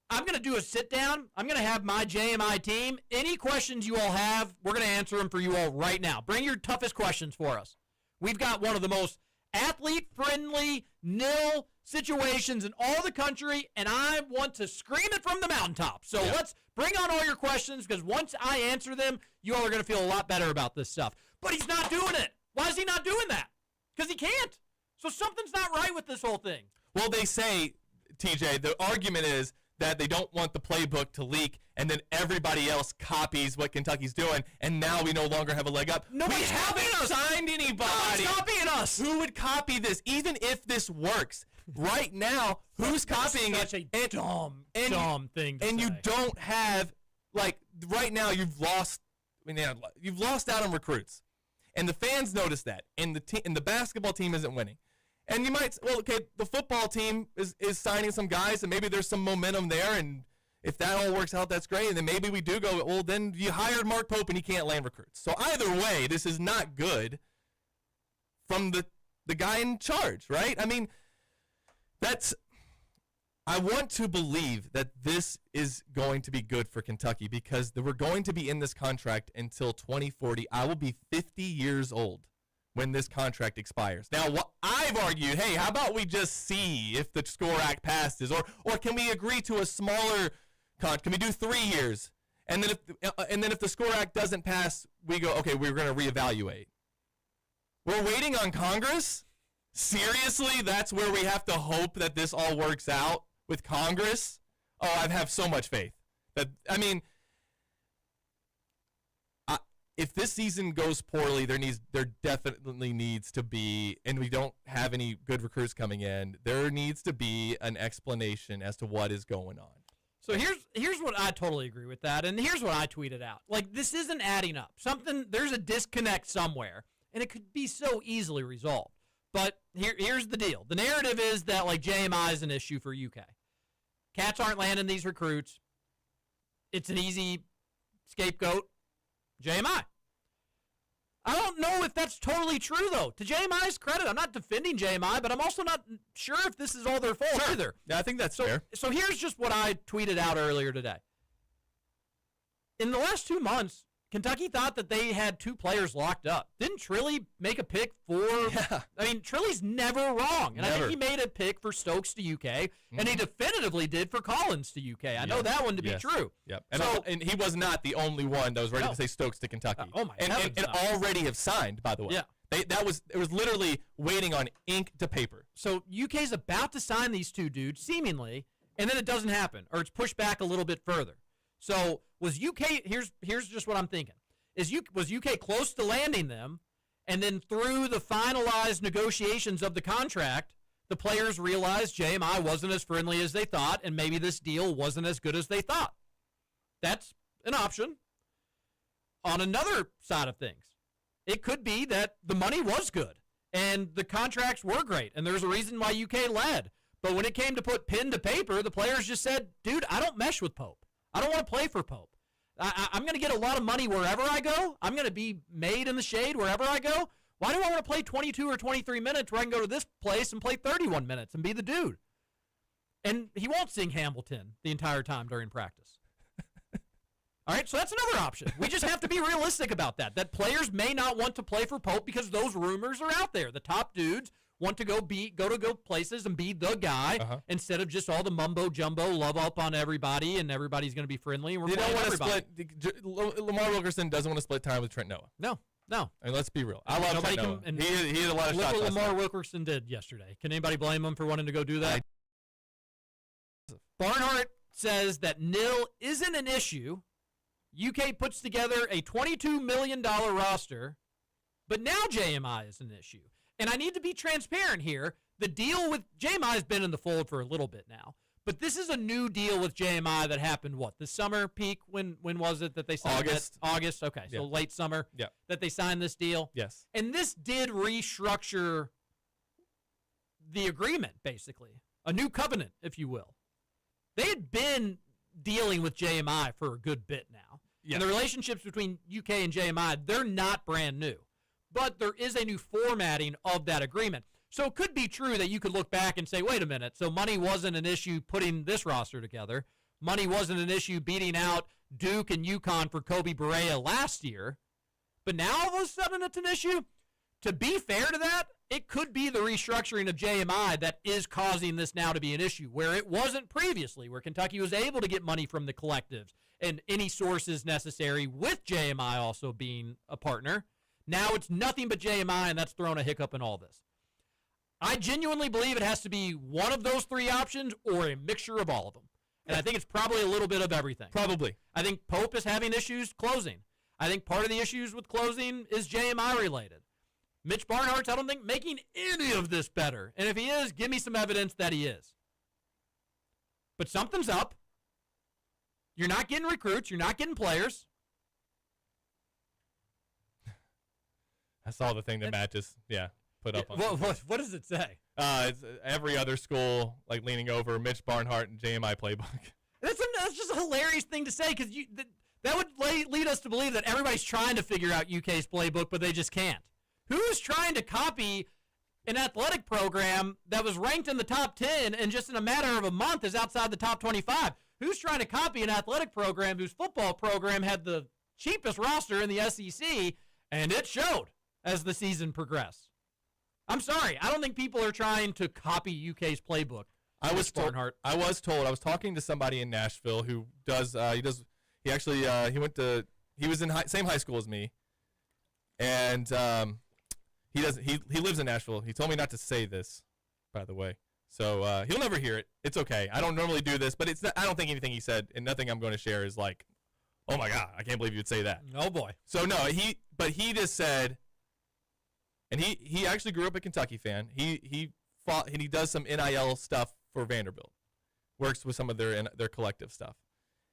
I'm going to do a sit-down. I'm going to have my JMI team. Any questions you all have, we're going to answer them for you all right now. Bring your toughest questions for us. We've got one of the most athlete-friendly, nil situations in all the country, and I want to scream it from the mountaintop. So let's bring on all your questions, because once I answer them, you all are going to feel a lot better about this stuff. But he's not doing it. Why is he not doing that? Because he can't. So something's not right with this whole thing. Well, they say, TJ, the argument is that they don't want the playbook to leak, and then everybody else copies what Kentucky's doing, and now we no longer have a leg up. We haven't signed anybody. Nobody's copying us. Who would copy this? Even if this works, right now, who's copying such it? A dumb thing to and say. you don't have, right now you've lost out on recruits. And the fans notice that. And the basketball team isn't winning. And you might, the football team is signing some guys, and maybe there's some momentum there, and if that all works out, that's great. And then maybe we do go, well, then you hired Mark Pope, and he can't land recruits. So either way, this is not good from the guy in charge, right? I mean, I want to believe that this is going to be good for Kentucky, because we're going to be in this contract until 2040. I will be 50 years old when this contract expires. Now, I've argued, hey, how about we just see if the SCORE Act passes, or can we agree to a smaller contract? Can we do 3 years? And then if the SCORE Act doesn't pass, we go, okay, we're going to reevaluate. We're waiting on Congress? Seriously, that's where we have to hope that this all works out with Congress? Oh, I have so much faith. If this season goes poorly, there definitely needs to be, and we don't have any good recruits coming in, there needs to be an explanation as to what is going on. So here's what I totally agree with that, and here's what I tweeted out. This isn't adding up. There's a disconnect somewhere, and it could be so easily resolved. But here's the deal. The narrative is that JMI is an issue for UK. Cats aren't landing these recruits. It's an easy scapegoat. JMI. I don't know if that's totally true, though. To JMI's credit, I'm not defending JMI, but I'm also not sure if this is all their fault either. Yeah, I think that's fair. So here's just what I tweeted out earlier today. In the last 2 months, Kentucky thought that they had 2 players locked up. Didn't Trilly make a pick for? Yeah. I mean, Trilly's never wrong. And Never. I think he made a pick for Stokes to UK, and he definitively did for Collins to UK. I know that one to be true. Yep. And, So- and he was not the only one that was ready No. to say Stokes to Kentucky. Oh, my and, heavens, and no. already have signed, by the way. Yeah. It was literally waiting on ink to paper. So UK's about to sign these 2 dudes, seemingly, and then it doesn't happen, or it's pushed back a little bit further. So was UK? Here's just what I'm thinking: was UK close to landing them, And then through the finalized negotiations of the contract, the players realized JMI wasn't as friendly as they thought, and maybe this deal wasn't as good as they thought. That's an option. On another side of things, it could be that the money was good and the contracts were great, and there's a reason why UK led. But when it came to put pen to paper, the players just said, dude, I don't mesh with Pope. I don't want to play for Pope. I'm going to get a lot of money wherever I go. I'm going to be made in the shade wherever I go. Why do I want to play 22 or 23 minutes where I can go to this place and play 31 minutes and be the dude? And he won't sing Hamilton the entire time during practice. All right, so that's another option. We just have to be realistic about that players may not want to play for Pope because those rumors are out there. The top dudes want to go places and be the guy instead of just all the mumbo jumbo, love up on everybody, and everybody's going to be friendly. And we're don't want to everybody. split. Lamar Wilkerson doesn't want to split time with Trent Noah. No. I mean, let's be real. I love Trent Noah. He had a lot of look shots. Look what last Lamar night. Wilkerson did yesterday. Can anybody blame him for wanting to go do that? Barnhart says that nil isn't an issue. UK puts together a $22 million roster, but now JMI is an issue. And I need to be transparent here. The deal with JMI has been in the fold for a little bit now, but this is a new deal with JMI that happened, this summer peak? When was it that they signed August. August, okay, so late summer that they signed this deal? Yes. And this did restructure the agreement, basically. A new covenant, if you will. They had been dealing with JMI for a good bit now. Yeah. And the relationships between UK and JMI, they're not brand new. But there is a new formatting of that agreement. So it could be true that you could look back and say, wait a minute, so money wasn't an issue putting this roster together. Money wasn't an issue beating out Duke and UConn for Kobe Barea last year. But now all of a sudden it's an issue? To be fair to that, it could be the restructuring of JMI that is causing this now to be an issue, where it wasn't previously, where Kentucky was able to get money from the collectives and any sources necessary, with JMI also being a partner. Now it's nothing but JMI, and that's thrown a hiccup in all this. I genuinely believe it has to be one of those three options or a mixture of all of them. And I think it's probably a little bit of everything. Probably. I think Pope is having issues closing. I think part of the issues with closing is JMI related. Mitch Barnhart's, I don't think, making any of this better. And if he is, give me some evidence that he is. But something's up. You're not getting recruits. You're not getting players. I saw the thing that Matt just, put up on. What does it say? It's every other school, like, leaning over Mitch Barnhart and JMI playbook. That's just a hilarious thing to say, because that would lead us to believe that everybody's trying to figure out UK's playbook, but they just can't. Who's trying to copy an athletic program that was ranked in the top 10 and just in a matter of a month is outside the top 25? Who's trying to copy an athletic program whose football program had the cheapest roster in the SEC, and it showed as the season progressed? I'm sorry. I don't think people are trying to copy UK's playbook. I was told. I was talking to somebody in Nashville who does. He was in same high school as me, and he lives in Nashville. He told me not to say this, by the way. So he'll never hear it. It's okay. I don't normally do this, but I don't think anything he said and nothing I'm going to share is like, oh my God, I can't believe you'd say that. Oh boy. So no, he just said, and he actually grew up a Kentucky fan. He fought and he does some NIL stuff for Vanderbilt, works with some of their collective stuff.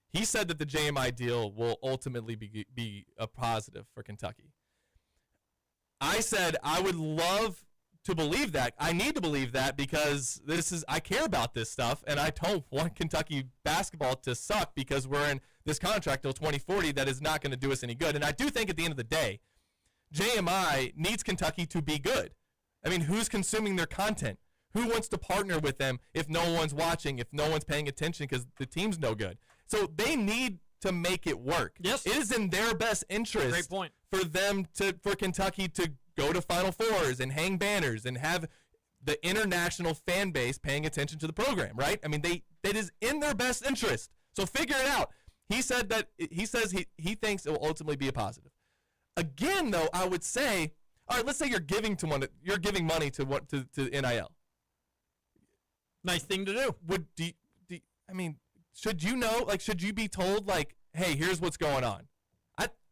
He said that the JMI deal will ultimately be a positive for Kentucky. I said I would love to believe that. I need to believe that because I care about this stuff, and I don't want Kentucky basketball to suck because we're in this contract till 2040 that is not going to do us any good. And I do think at the end of the day, JMI needs Kentucky to be good. I mean, who's consuming their content? Who wants to partner with them if no one's watching, if no one's paying attention because the team's no good? So they need to make it work. Yes. It is in their best interest. Great point. For Kentucky to go to Final Fours and hang banners and have the international fan base paying attention to the program, right? I mean, that is in their best interest. So figure it out. He said that he thinks it will ultimately be a positive. Again, though, I would say, all right, let's say you're giving money to NIL. Nice thing to do. I mean, should you know? Like, should you be told, like, hey, here's what's going on?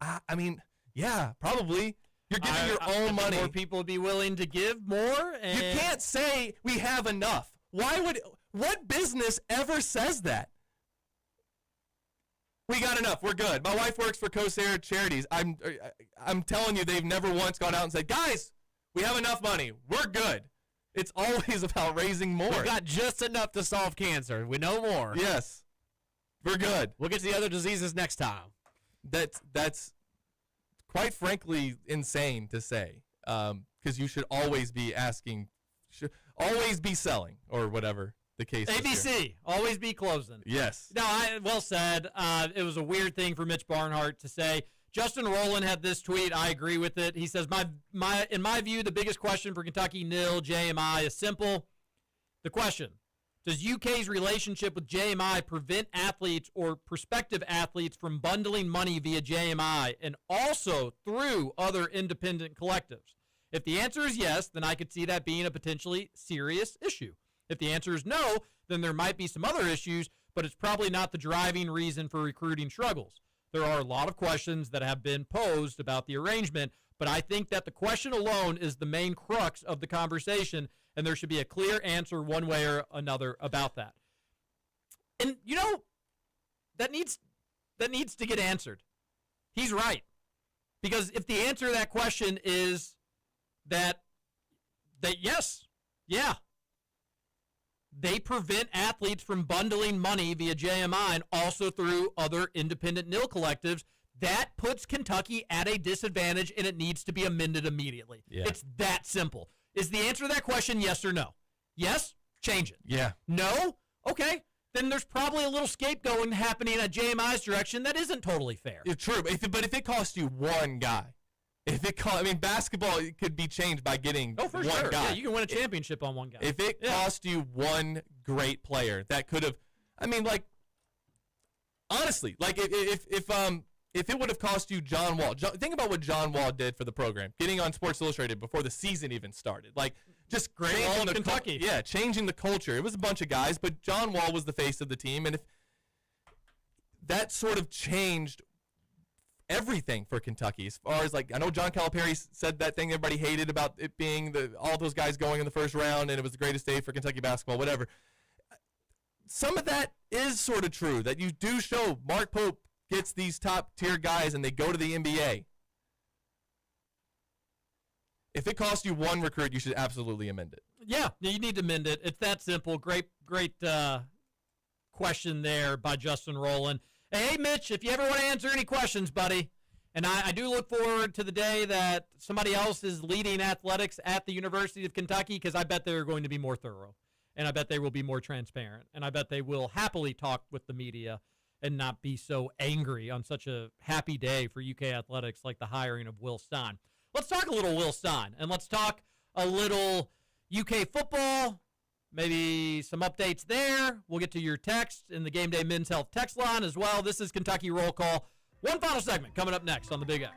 I mean, yeah, probably. You're giving your own money. More people would be willing to give more. And You can't say we have enough. What business ever says that? We got enough. We're good. My wife works for CoSara Charities. I'm telling you, they've never once gone out and said, guys, we have enough money. We're good. It's always about raising more. We've got just enough to solve cancer. We know more. Yes. We're good. We'll get to the other diseases next time. That's quite frankly insane to say, because you should always be asking, always be selling, or whatever the case is. ABC, always be closing. Yes. No, well said. It was a weird thing for Mitch Barnhart to say. Justin Rowland had this tweet. I agree with it. He says, in my view, the biggest question for Kentucky nil JMI is simple. The question, does UK's relationship with JMI prevent athletes or prospective athletes from bundling money via JMI and also through other independent collectives? If the answer is yes, then I could see that being a potentially serious issue. If the answer is no, then there might be some other issues, but it's probably not the driving reason for recruiting struggles. There are a lot of questions that have been posed about the arrangement, but I think that the question alone is the main crux of the conversation, and there should be a clear answer one way or another about that. And, that needs to get answered. He's right. Because if the answer to that question is that yes, yeah, they prevent athletes from bundling money via JMI and also through other independent nil collectives, that puts Kentucky at a disadvantage, and it needs to be amended immediately. Yeah. It's that simple. Is the answer to that question yes or no? Yes? Change it. Yeah. No? Okay. Then there's probably a little scapegoating happening at JMI's direction that isn't totally fair. It's true. But if it costs you one guy, basketball could be changed by getting Oh, for one sure. guy. Yeah, you can win a championship on one guy. If it cost you one great player that could have, honestly, if it would have cost you John Wall, think about what John Wall did for the program, getting on Sports Illustrated before the season even started. Just Great changing Wall of the Kentucky. changing the culture. It was a bunch of guys, but John Wall was the face of the team, and if that sort of changed everything for Kentucky, as far as I know John Calipari said that thing everybody hated about it being all those guys going in the first round, and it was the greatest day for Kentucky basketball, whatever. Some of that is sort of true, that you do show Mark Pope gets these top tier guys and they go to the NBA. If it costs you one recruit, you should absolutely amend it. Yeah, you need to amend it. It's that simple. Great question there by Justin Rowland. Hey, Mitch, if you ever want to answer any questions, buddy, and I do look forward to the day that somebody else is leading athletics at the University of Kentucky, because I bet they're going to be more thorough, and I bet they will be more transparent, and I bet they will happily talk with the media and not be so angry on such a happy day for UK athletics like the hiring of Will Stein. Let's talk a little Will Stein, and let's talk a little UK football, maybe some updates there. We'll get to your text in the Game Day Men's Health text line as well. This is Kentucky Roll Call. One final segment coming up next on the Big X.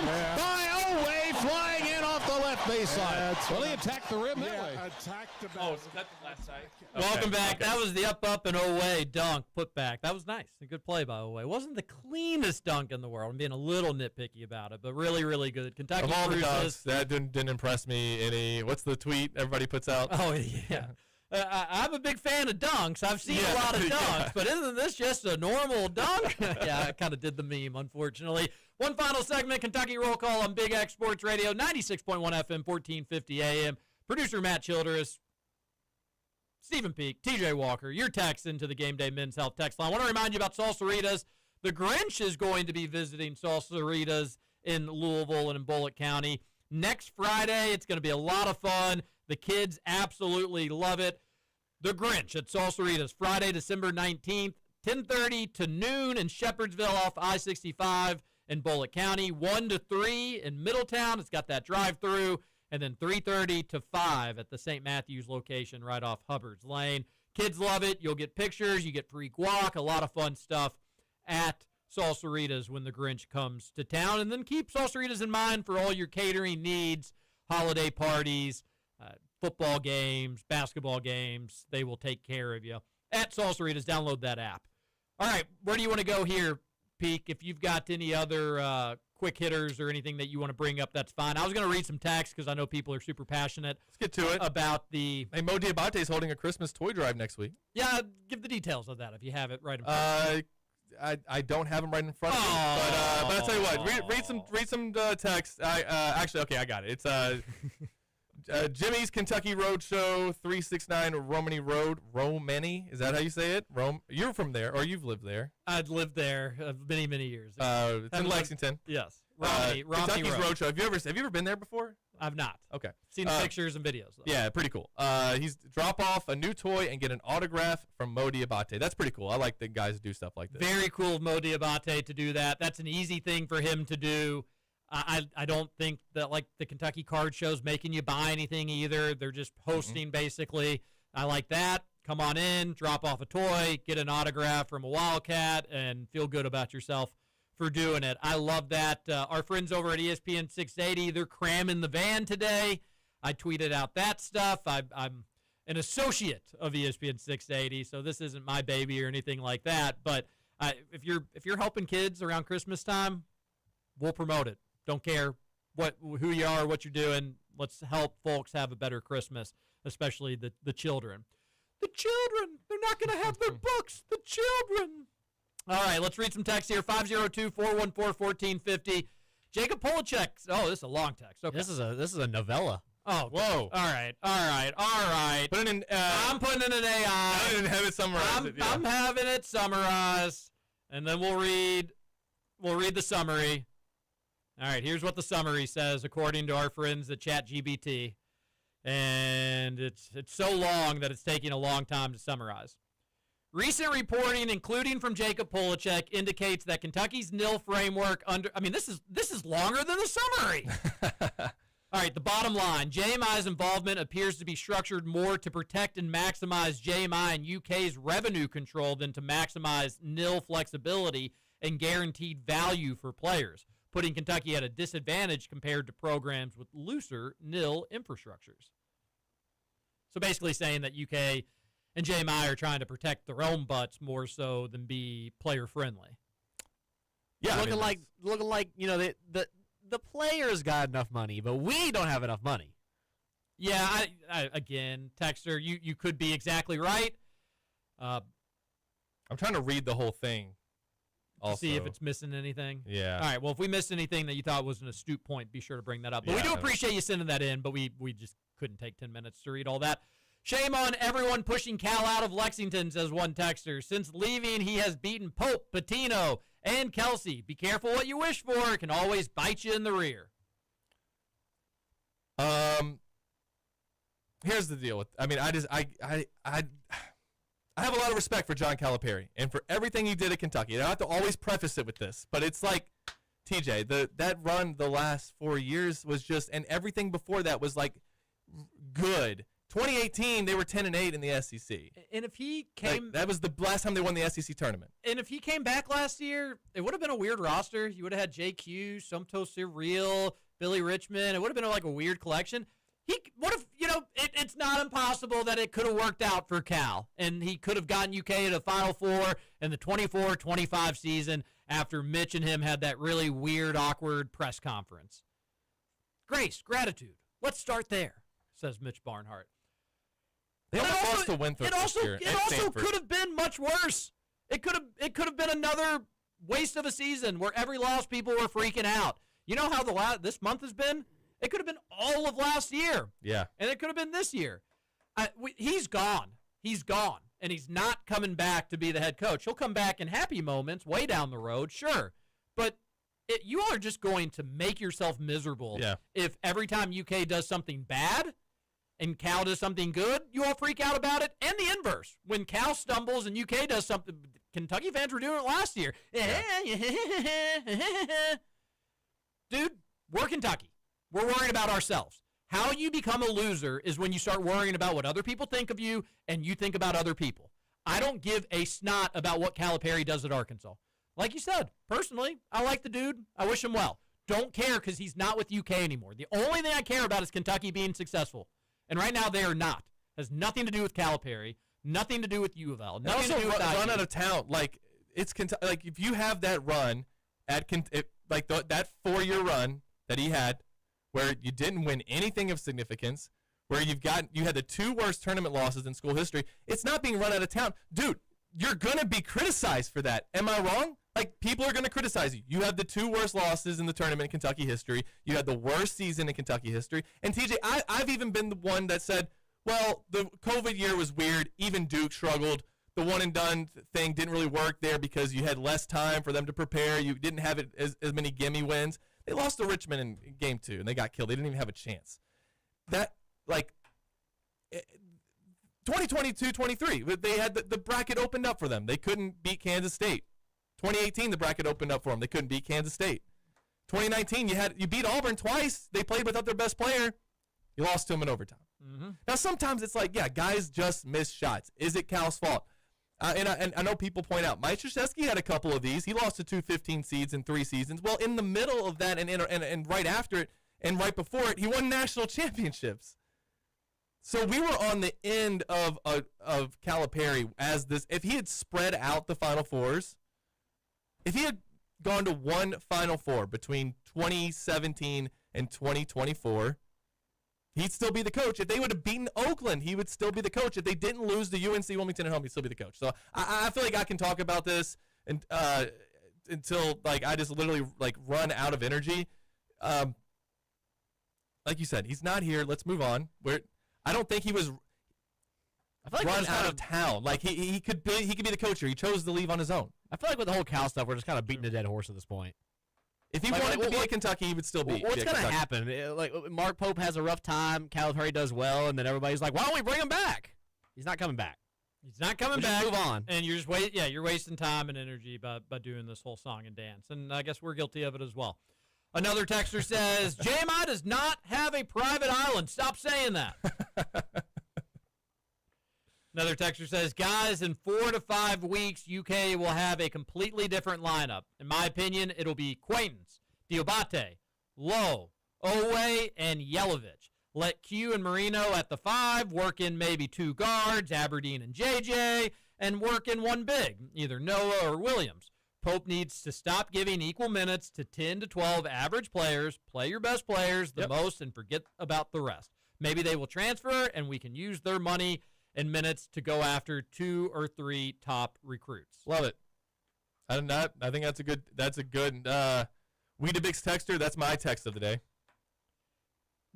by Oway, flying in off the left base side. Well, he attacked the rim that way. Attacked the Oh, bat. is that the last side? Welcome back. Okay. That was the up and away dunk put back. That was nice. A good play by Oway. Wasn't the cleanest dunk in the world. I'm being a little nitpicky about it, but really, really good. Kentucky Of all the Cruises. dunks, that didn't impress me any. What's the tweet everybody puts out? Oh, yeah. I'm a big fan of dunks. I've seen a Yeah, lot of yeah. dunks, but isn't this just a normal dunk? Yeah, I kind of did the meme, unfortunately. One final segment, Kentucky Roll Call on Big X Sports Radio, 96.1 FM, 1450 AM. Producer Matt Childress, Stephen Peak, TJ Walker, your text into the Game Day Men's Health text line. I want to remind you about Salsaritas. The Grinch is going to be visiting Salsaritas in Louisville and in Bullitt County next Friday. It's going to be a lot of fun. The kids absolutely love it. The Grinch at Salsaritas, Friday, December 19th, 10:30 to noon in Shepherdsville off I-65 in Bullitt County, 1 to 3 in Middletown. It's got that drive-through. And then 3:30 to 5 at the St. Matthews location right off Hubbard's Lane. Kids love it. You'll get pictures. You get free guac, a lot of fun stuff at Salsaritas when the Grinch comes to town. And then keep Salsaritas in mind for all your catering needs, holiday parties, football games, basketball games. They will take care of you. At Salsaritas, download that app. All right, where do you want to go here, Peak? If you've got any other quick hitters or anything that you want to bring up, that's fine. I was going to read some text because I know people are super passionate. Let's get to it. About the... Hey, Mo Diabate is holding a Christmas toy drive next week. Yeah, give the details of that if you have it right in front of you. I don't have them right in front of me, but I'll tell you what. Read some text. Actually, okay, I got it. It's Jimmy's Kentucky Roadshow, 369 Romany Road. Romany, is that how you say it? You're from there, or you've lived there. I'd lived there many, many years ago. It's in Lexington. Yes. Romney Kentucky's Road. Roadshow. Have you ever been there before? I've not. Okay. Seen the pictures and videos, though. Yeah, pretty cool. He's drop off a new toy and get an autograph from Mo Diabate. That's pretty cool. I like the guys who do stuff like this. Very cool of Mo Diabate to do that. That's an easy thing for him to do. I don't think that, like, the Kentucky card show's making you buy anything either. They're just hosting, basically. I like that. Come on in, drop off a toy, get an autograph from a Wildcat, and feel good about yourself for doing it. I love that. Our friends over at ESPN 680, they're cramming the van today. I tweeted out that stuff. I'm an associate of ESPN 680, so this isn't my baby or anything like that. But if you're helping kids around Christmas time, we'll promote it. Don't care who you are, what you're doing. Let's help folks have a better Christmas, especially the children. The children, they're not going to have their books. The children. All right, let's read some text here. 502-414-1450. Jacob Polachek. Oh, this is a long text. Okay. This is a novella. Oh, whoa. All right. Put it in. I'm putting it in AI. I didn't have it summarized. I'm having it summarized, and then we'll read the summary. All right, here's what the summary says according to our friends at ChatGPT, and it's so long that it's taking a long time to summarize. Recent reporting, including from Jacob Polachek, indicates that Kentucky's nil framework this is longer than the summary. All right, the bottom line, JMI's involvement appears to be structured more to protect and maximize JMI and UK's revenue control than to maximize nil flexibility and guaranteed value for players, putting Kentucky at a disadvantage compared to programs with looser nil infrastructures. So basically saying that UK and JMI are trying to protect their own butts more so than be player friendly. Yeah, looking like the players got enough money, but we don't have enough money. Yeah, I again, Texter, you could be exactly right. I'm trying to read the whole thing. To see if it's missing anything. Yeah. All right. Well, if we missed anything that you thought was an astute point, be sure to bring that up. But we do appreciate you sending that in, but we just couldn't take 10 minutes to read all that. Shame on everyone pushing Cal out of Lexington, says one texter. Since leaving, he has beaten Pope, Patino, and Kelsey. Be careful what you wish for. It can always bite you in the rear. Here's the deal with. I have a lot of respect for John Calipari and for everything he did at Kentucky. And I have to always preface it with this, but it's like, TJ, that run the last 4 years was just, and everything before that was like good 2018, they were 10-8 in the SEC. And if he came, that was the last time they won the SEC tournament. And if he came back last year, it would have been a weird roster. You would have had JQ, Somto Cyril, Billy Richmond. It would have been like a weird collection. He would have, it's not impossible that it could have worked out for Cal, and he could have gotten UK to the Final Four in the 24-25 season after Mitch and him had that really weird, awkward press conference. Grace, gratitude. Let's start there, says Mitch Barnhart. They almost lost to Winthrop this year. It also could have been much worse. It could have been another waste of a season where every loss people were freaking out. You know how this month has been? It could have been all of last year. Yeah. And it could have been this year. He's gone. He's gone. And he's not coming back to be the head coach. He'll come back in happy moments way down the road, sure. But you are just going to make yourself miserable if every time UK does something bad and Cal does something good, you all freak out about it. And the inverse. When Cal stumbles and UK does something, Kentucky fans were doing it last year. Yeah. Dude, we're Kentucky. We're worried about ourselves. How you become a loser is when you start worrying about what other people think of you and you think about other people. I don't give a snot about what Calipari does at Arkansas. Like you said, personally, I like the dude. I wish him well. Don't care because he's not with UK anymore. The only thing I care about is Kentucky being successful. And right now they are not. Has nothing to do with Calipari, nothing to do with U of L. Nothing also to do with run out of town. Like it's like if you have that run at that 4-year run that he had, where you didn't win anything of significance, where you had the 2 worst tournament losses in school history. It's not being run out of town, dude. You're gonna be criticized for that. Am I wrong? Like, people are gonna criticize you. You have the 2 worst losses in the tournament in Kentucky history. You had the worst season in Kentucky history. And TJ, I've even been the one that said, well, the COVID year was weird. Even Duke struggled. The one and done thing didn't really work there because you had less time for them to prepare. You didn't have as many gimme wins. They lost to Richmond in game 2, and they got killed. They didn't even have a chance. 2022-23, they had the bracket opened up for them. They couldn't beat Kansas State. 2018, the bracket opened up for them. They couldn't beat Kansas State. 2019, you beat Auburn twice. They played without their best player. You lost to them in overtime. Mm-hmm. Now, sometimes it's like, guys just miss shots. Is it Cal's fault? And I know people point out, Mike Krzyzewski had a couple of these. He lost to 2 15 seeds in 3 seasons. Well, in the middle of that and right after it and right before it, he won national championships. So we were on the end of Calipari as this. If he had spread out the Final Fours, if he had gone to one Final Four between 2017 and 2024, he'd still be the coach. If they would have beaten Oakland, he would still be the coach. If they didn't lose to UNC Wilmington at home, he'd still be the coach. So I feel like I can talk about this until I just literally run out of energy. Like you said, he's not here. Let's move on. I don't think he was run out of town. Like he could be the coach here. He chose to leave on his own. I feel like with the whole Cal stuff, we're just kind of beating a dead horse at this point. If he wanted to be at Kentucky, he would still be. What's going to happen? Mark Pope has a rough time. Calipari does well, and then everybody's like, "Why don't we bring him back?" He's not coming back. He's not coming back. Move on. And you're just you're wasting time and energy by doing this whole song and dance. And I guess we're guilty of it as well. Another texter says, JMI does not have a private island. Stop saying that. Another texter says, guys, in 4 to 5 weeks, UK will have a completely different lineup. In my opinion, it'll be Quaintance, Diabate, Lowe, Owe, and Yelovich. Let Q and Marino at the 5, work in maybe 2 guards, Aberdeen and JJ, and work in 1 big, either Noah or Williams. Pope needs to stop giving equal minutes to 10 to 12 average players, play your best players the most, and forget about the rest. Maybe they will transfer, and we can use their money and minutes to go after 2 or 3 top recruits. Love it. I think that's a good Weedabix texter. That's my text of the day.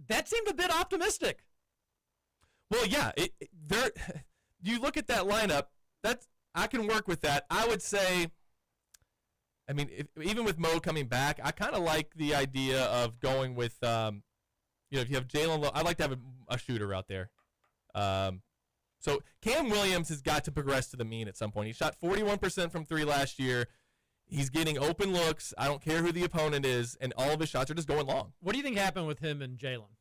That seemed a bit optimistic. Well, yeah. You look at that lineup. I can work with that. I would say, I mean, even with Mo coming back, I kind of like the idea of going with, if you have Jalen Lowe, I'd like to have a shooter out there. So Cam Williams has got to progress to the mean at some point. He shot 41% from 3 last year. He's getting open looks. I don't care who the opponent is, and all of his shots are just going long. What do you think happened with him and Jalen?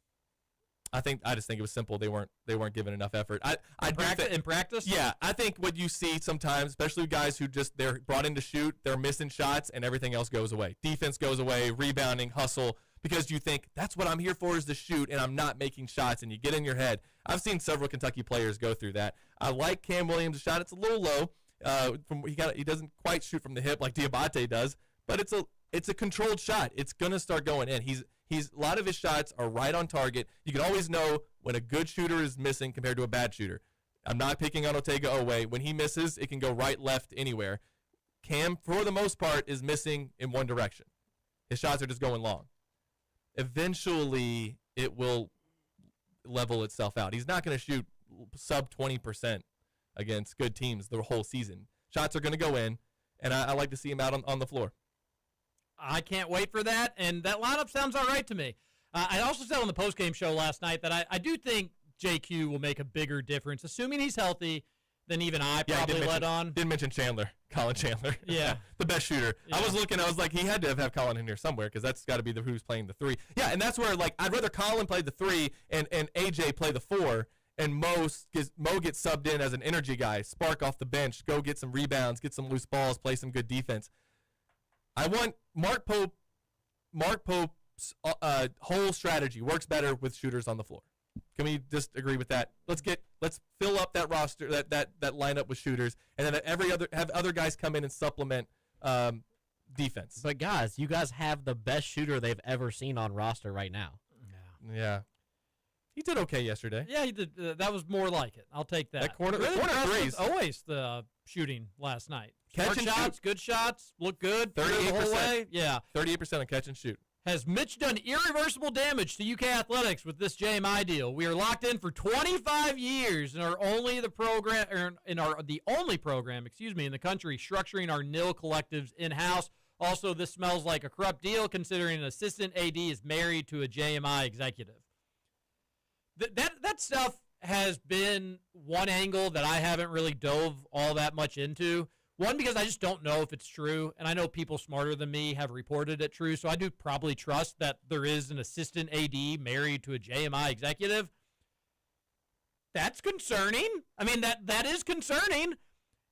I just think it was simple. They weren't given enough effort. In practice? Yeah, I think what you see sometimes, especially with guys who they're brought in to shoot, they're missing shots, and everything else goes away. Defense goes away, rebounding, hustle, because you think that's what I'm here for is to shoot, and I'm not making shots, and you get in your head. I've seen several Kentucky players go through that. I like Cam Williams' shot. It's a little low. He doesn't quite shoot from the hip like Diabate does, but it's a controlled shot. It's gonna start going in. A lot of his shots are right on target. You can always know when a good shooter is missing compared to a bad shooter. I'm not picking on Ortega Oweh. When he misses, it can go right, left, anywhere. Cam, for the most part, is missing in one direction. His shots are just going long. Eventually, it will level itself out. He's not going to shoot sub 20% against good teams the whole season. Shots are going to go in, and I like to see him out on the floor. I can't wait for that, and that lineup sounds all right to me. I also said on the postgame show last night that I do think JQ will make a bigger difference, assuming he's healthy, than even I probably let on. Didn't mention Chandler, Colin Chandler. Yeah. The best shooter. Yeah. I was like, he had to have Colin in here somewhere because that's got to be who's playing the 3. Yeah, and that's where, I'd rather Colin play the 3 and AJ play the 4, and Mo gets subbed in as an energy guy, spark off the bench, go get some rebounds, get some loose balls, play some good defense. I want Mark Pope's whole strategy works better with shooters on the floor. Can we just agree with that? Let's fill up that roster, that lineup with shooters, and then have other guys come in and supplement defense. But guys, you guys have the best shooter they've ever seen on roster right now. Yeah. He did okay yesterday. Yeah, he did. That was more like it. I'll take that. That corner threes. Always the shooting last night. Catch and shots, shoot. good shots, look good. 38%. The whole way. Yeah. 38% on catch and shoot. Has Mitch done irreversible damage to UK athletics with this JMI deal? We are locked in for 25 years and are only the only program, in the country structuring our nil collectives in-house. Also, this smells like a corrupt deal considering an assistant AD is married to a JMI executive. That stuff has been one angle that I haven't really dove all that much into. One, because I just don't know if it's true, and I know people smarter than me have reported it true, so I do probably trust that there is an assistant AD married to a JMI executive. That's concerning. I mean, that is concerning.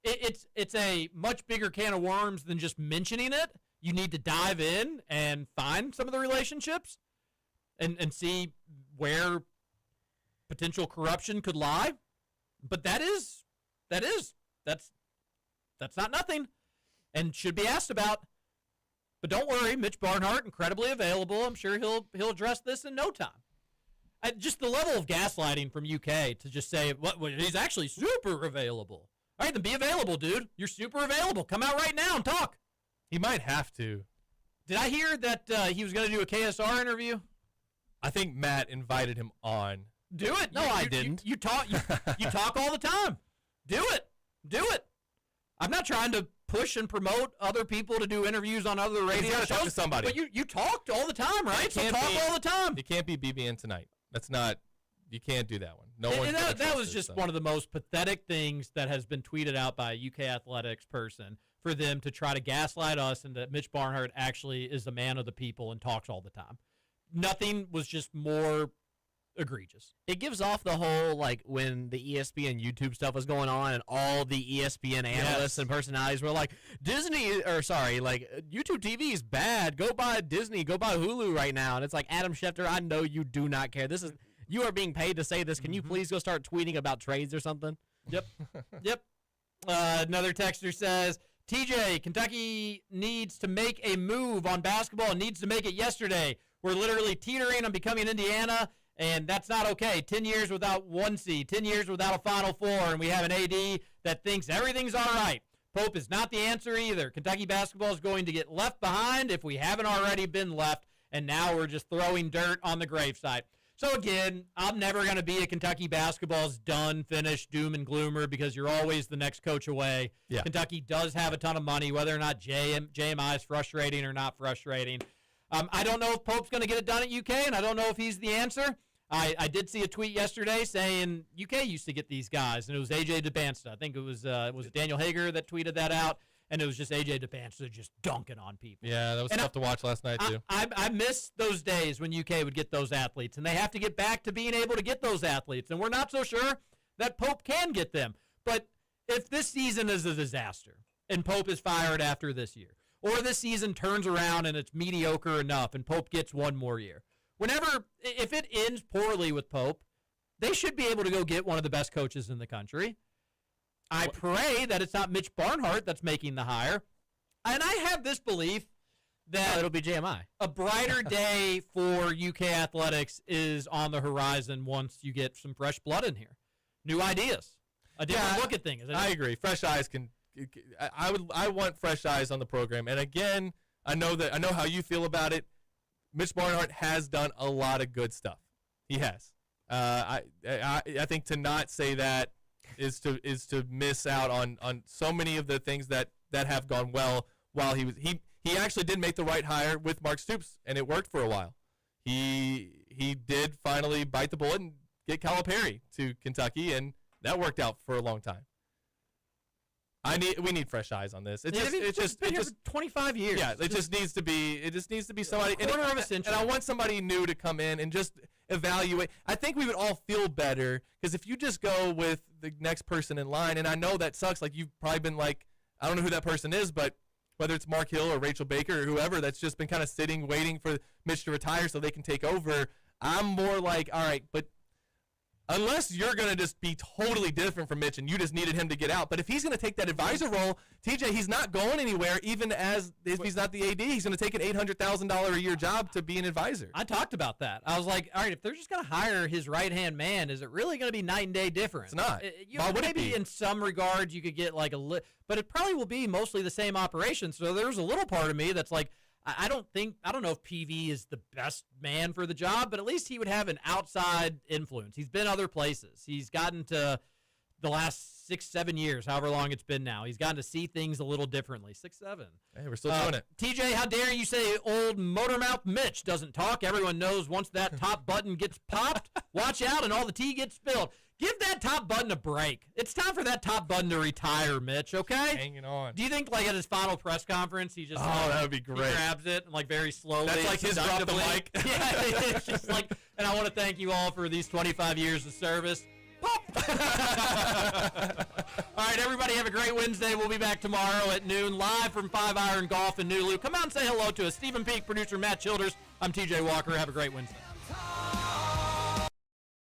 It's a much bigger can of worms than just mentioning it. You need to dive in and find some of the relationships and see where potential corruption could lie. But that's not nothing and should be asked about. But don't worry, Mitch Barnhart, incredibly available. I'm sure he'll address this in no time. Just the level of gaslighting from UK to just say, he's actually super available. All right, then be available, dude. You're super available. Come out right now and talk. He might have to. Did I hear that he was going to do a KSR interview? I think Matt invited him on. Do it. No, I didn't. You talk all the time. Do it. I'm not trying to push and promote other people to do interviews on other radio shows. Talk to somebody. But you talked all the time, right? So talk all the time. You can't be BBN tonight. That's not. You can't do that one. No one. That was just one of the most pathetic things that has been tweeted out by a UK athletics person for them to try to gaslight us and that Mitch Barnhart actually is a man of the people and talks all the time. Nothing was just more egregious. It gives off the whole, when the ESPN YouTube stuff was going on and all the ESPN analysts and personalities were like, YouTube TV is bad. Go buy Disney. Go buy Hulu right now. And it's like, Adam Schefter, I know you do not care. You are being paid to say this. Can you please go start tweeting about trades or something? Yep. Another texter says, TJ, Kentucky needs to make a move on basketball and needs to make it yesterday. We're literally teetering on becoming Indiana, and that's not okay. 10 years without 1 seed, 10 years without a Final Four, and we have an AD that thinks everything's all right. Pope is not the answer either. Kentucky basketball is going to get left behind if we haven't already been left, and now we're just throwing dirt on the gravesite. So, again, I'm never going to be a Kentucky basketball's done, finished, doom and gloomer because you're always the next coach away. Yeah. Kentucky does have a ton of money, whether or not JMI is frustrating or not frustrating. I don't know if Pope's going to get it done at UK, and I don't know if he's the answer. I did see a tweet yesterday saying UK used to get these guys, and it was AJ DeBansta. I think it was Daniel Hager that tweeted that out. and it was just A.J. DePancha just dunking on people. Yeah, that was And tough to watch last night, too. I miss those days when UK would get those athletes, and they have to get back to being able to get those athletes, and we're not so sure that Pope can get them. But if this season is a disaster and Pope is fired after this year, or this season turns around and it's mediocre enough and Pope gets one more year, if it ends poorly with Pope, they should be able to go get one of the best coaches in the country. I pray that it's not Mitch Barnhart that's making the hire. And I have this belief that it'll be JMI. A brighter day for UK athletics is on the horizon once you get some fresh blood in here. New ideas. A different look at things. I agree. Fresh eyes can I want fresh eyes on the program. And again, I know how you feel about it. Mitch Barnhart has done a lot of good stuff. He has. I think to not say that is to miss out on so many of the things that have gone well while he actually did make the right hire with Mark Stoops, and it worked for a while. He did finally bite the bullet and get Calipari to Kentucky, and that worked out for a long time. We need fresh eyes on this. It's just been here for 25 years. Yeah, it just needs to be somebody. Quarter of a century. And I want somebody new to come in and just evaluate. I think we would all feel better because if you just go with the next person in line, and I know that sucks. Like you've probably been like, I don't know who that person is, but whether it's Mark Hill or Rachel Baker or whoever that's just been kind of sitting, waiting for Mitch to retire so they can take over. I'm more like, all right, but unless you're going to just be totally different from Mitch and you just needed him to get out. But if he's going to take that advisor role, TJ, he's not going anywhere, even as if he's not the AD. He's going to take an $800,000 a year job to be an advisor. I talked about that. I was like, all right, if they're just going to hire his right-hand man, is it really going to be night and day different? It's not. Why would it be? In some regards, you could get like but it probably will be mostly the same operation. So there's a little part of me that's like, I don't know if PV is the best man for the job, but at least he would have an outside influence. He's been other places. He's gotten to the last 6-7 years, however long it's been now. He's gotten to see things a little differently. 6-7. Hey, we're still doing it. TJ, how dare you say old Motormouth Mitch doesn't talk? Everyone knows once that top button gets popped, watch out and all the tea gets spilled. Give that top button a break. It's time for that top button to retire, Mitch, okay? Hanging on. Do you think, like, at his final press conference, he just that would be great. He grabs it and, like, very slowly. That's like his drop the mic. Yeah, it's just like, and I want to thank you all for these 25 years of service. Pop! All right, everybody have a great Wednesday. We'll be back tomorrow at noon, live from 5 Iron Golf in New Loop. Come out and say hello to us. Stephen Peak, producer Matt Childers. I'm TJ Walker. Have a great Wednesday.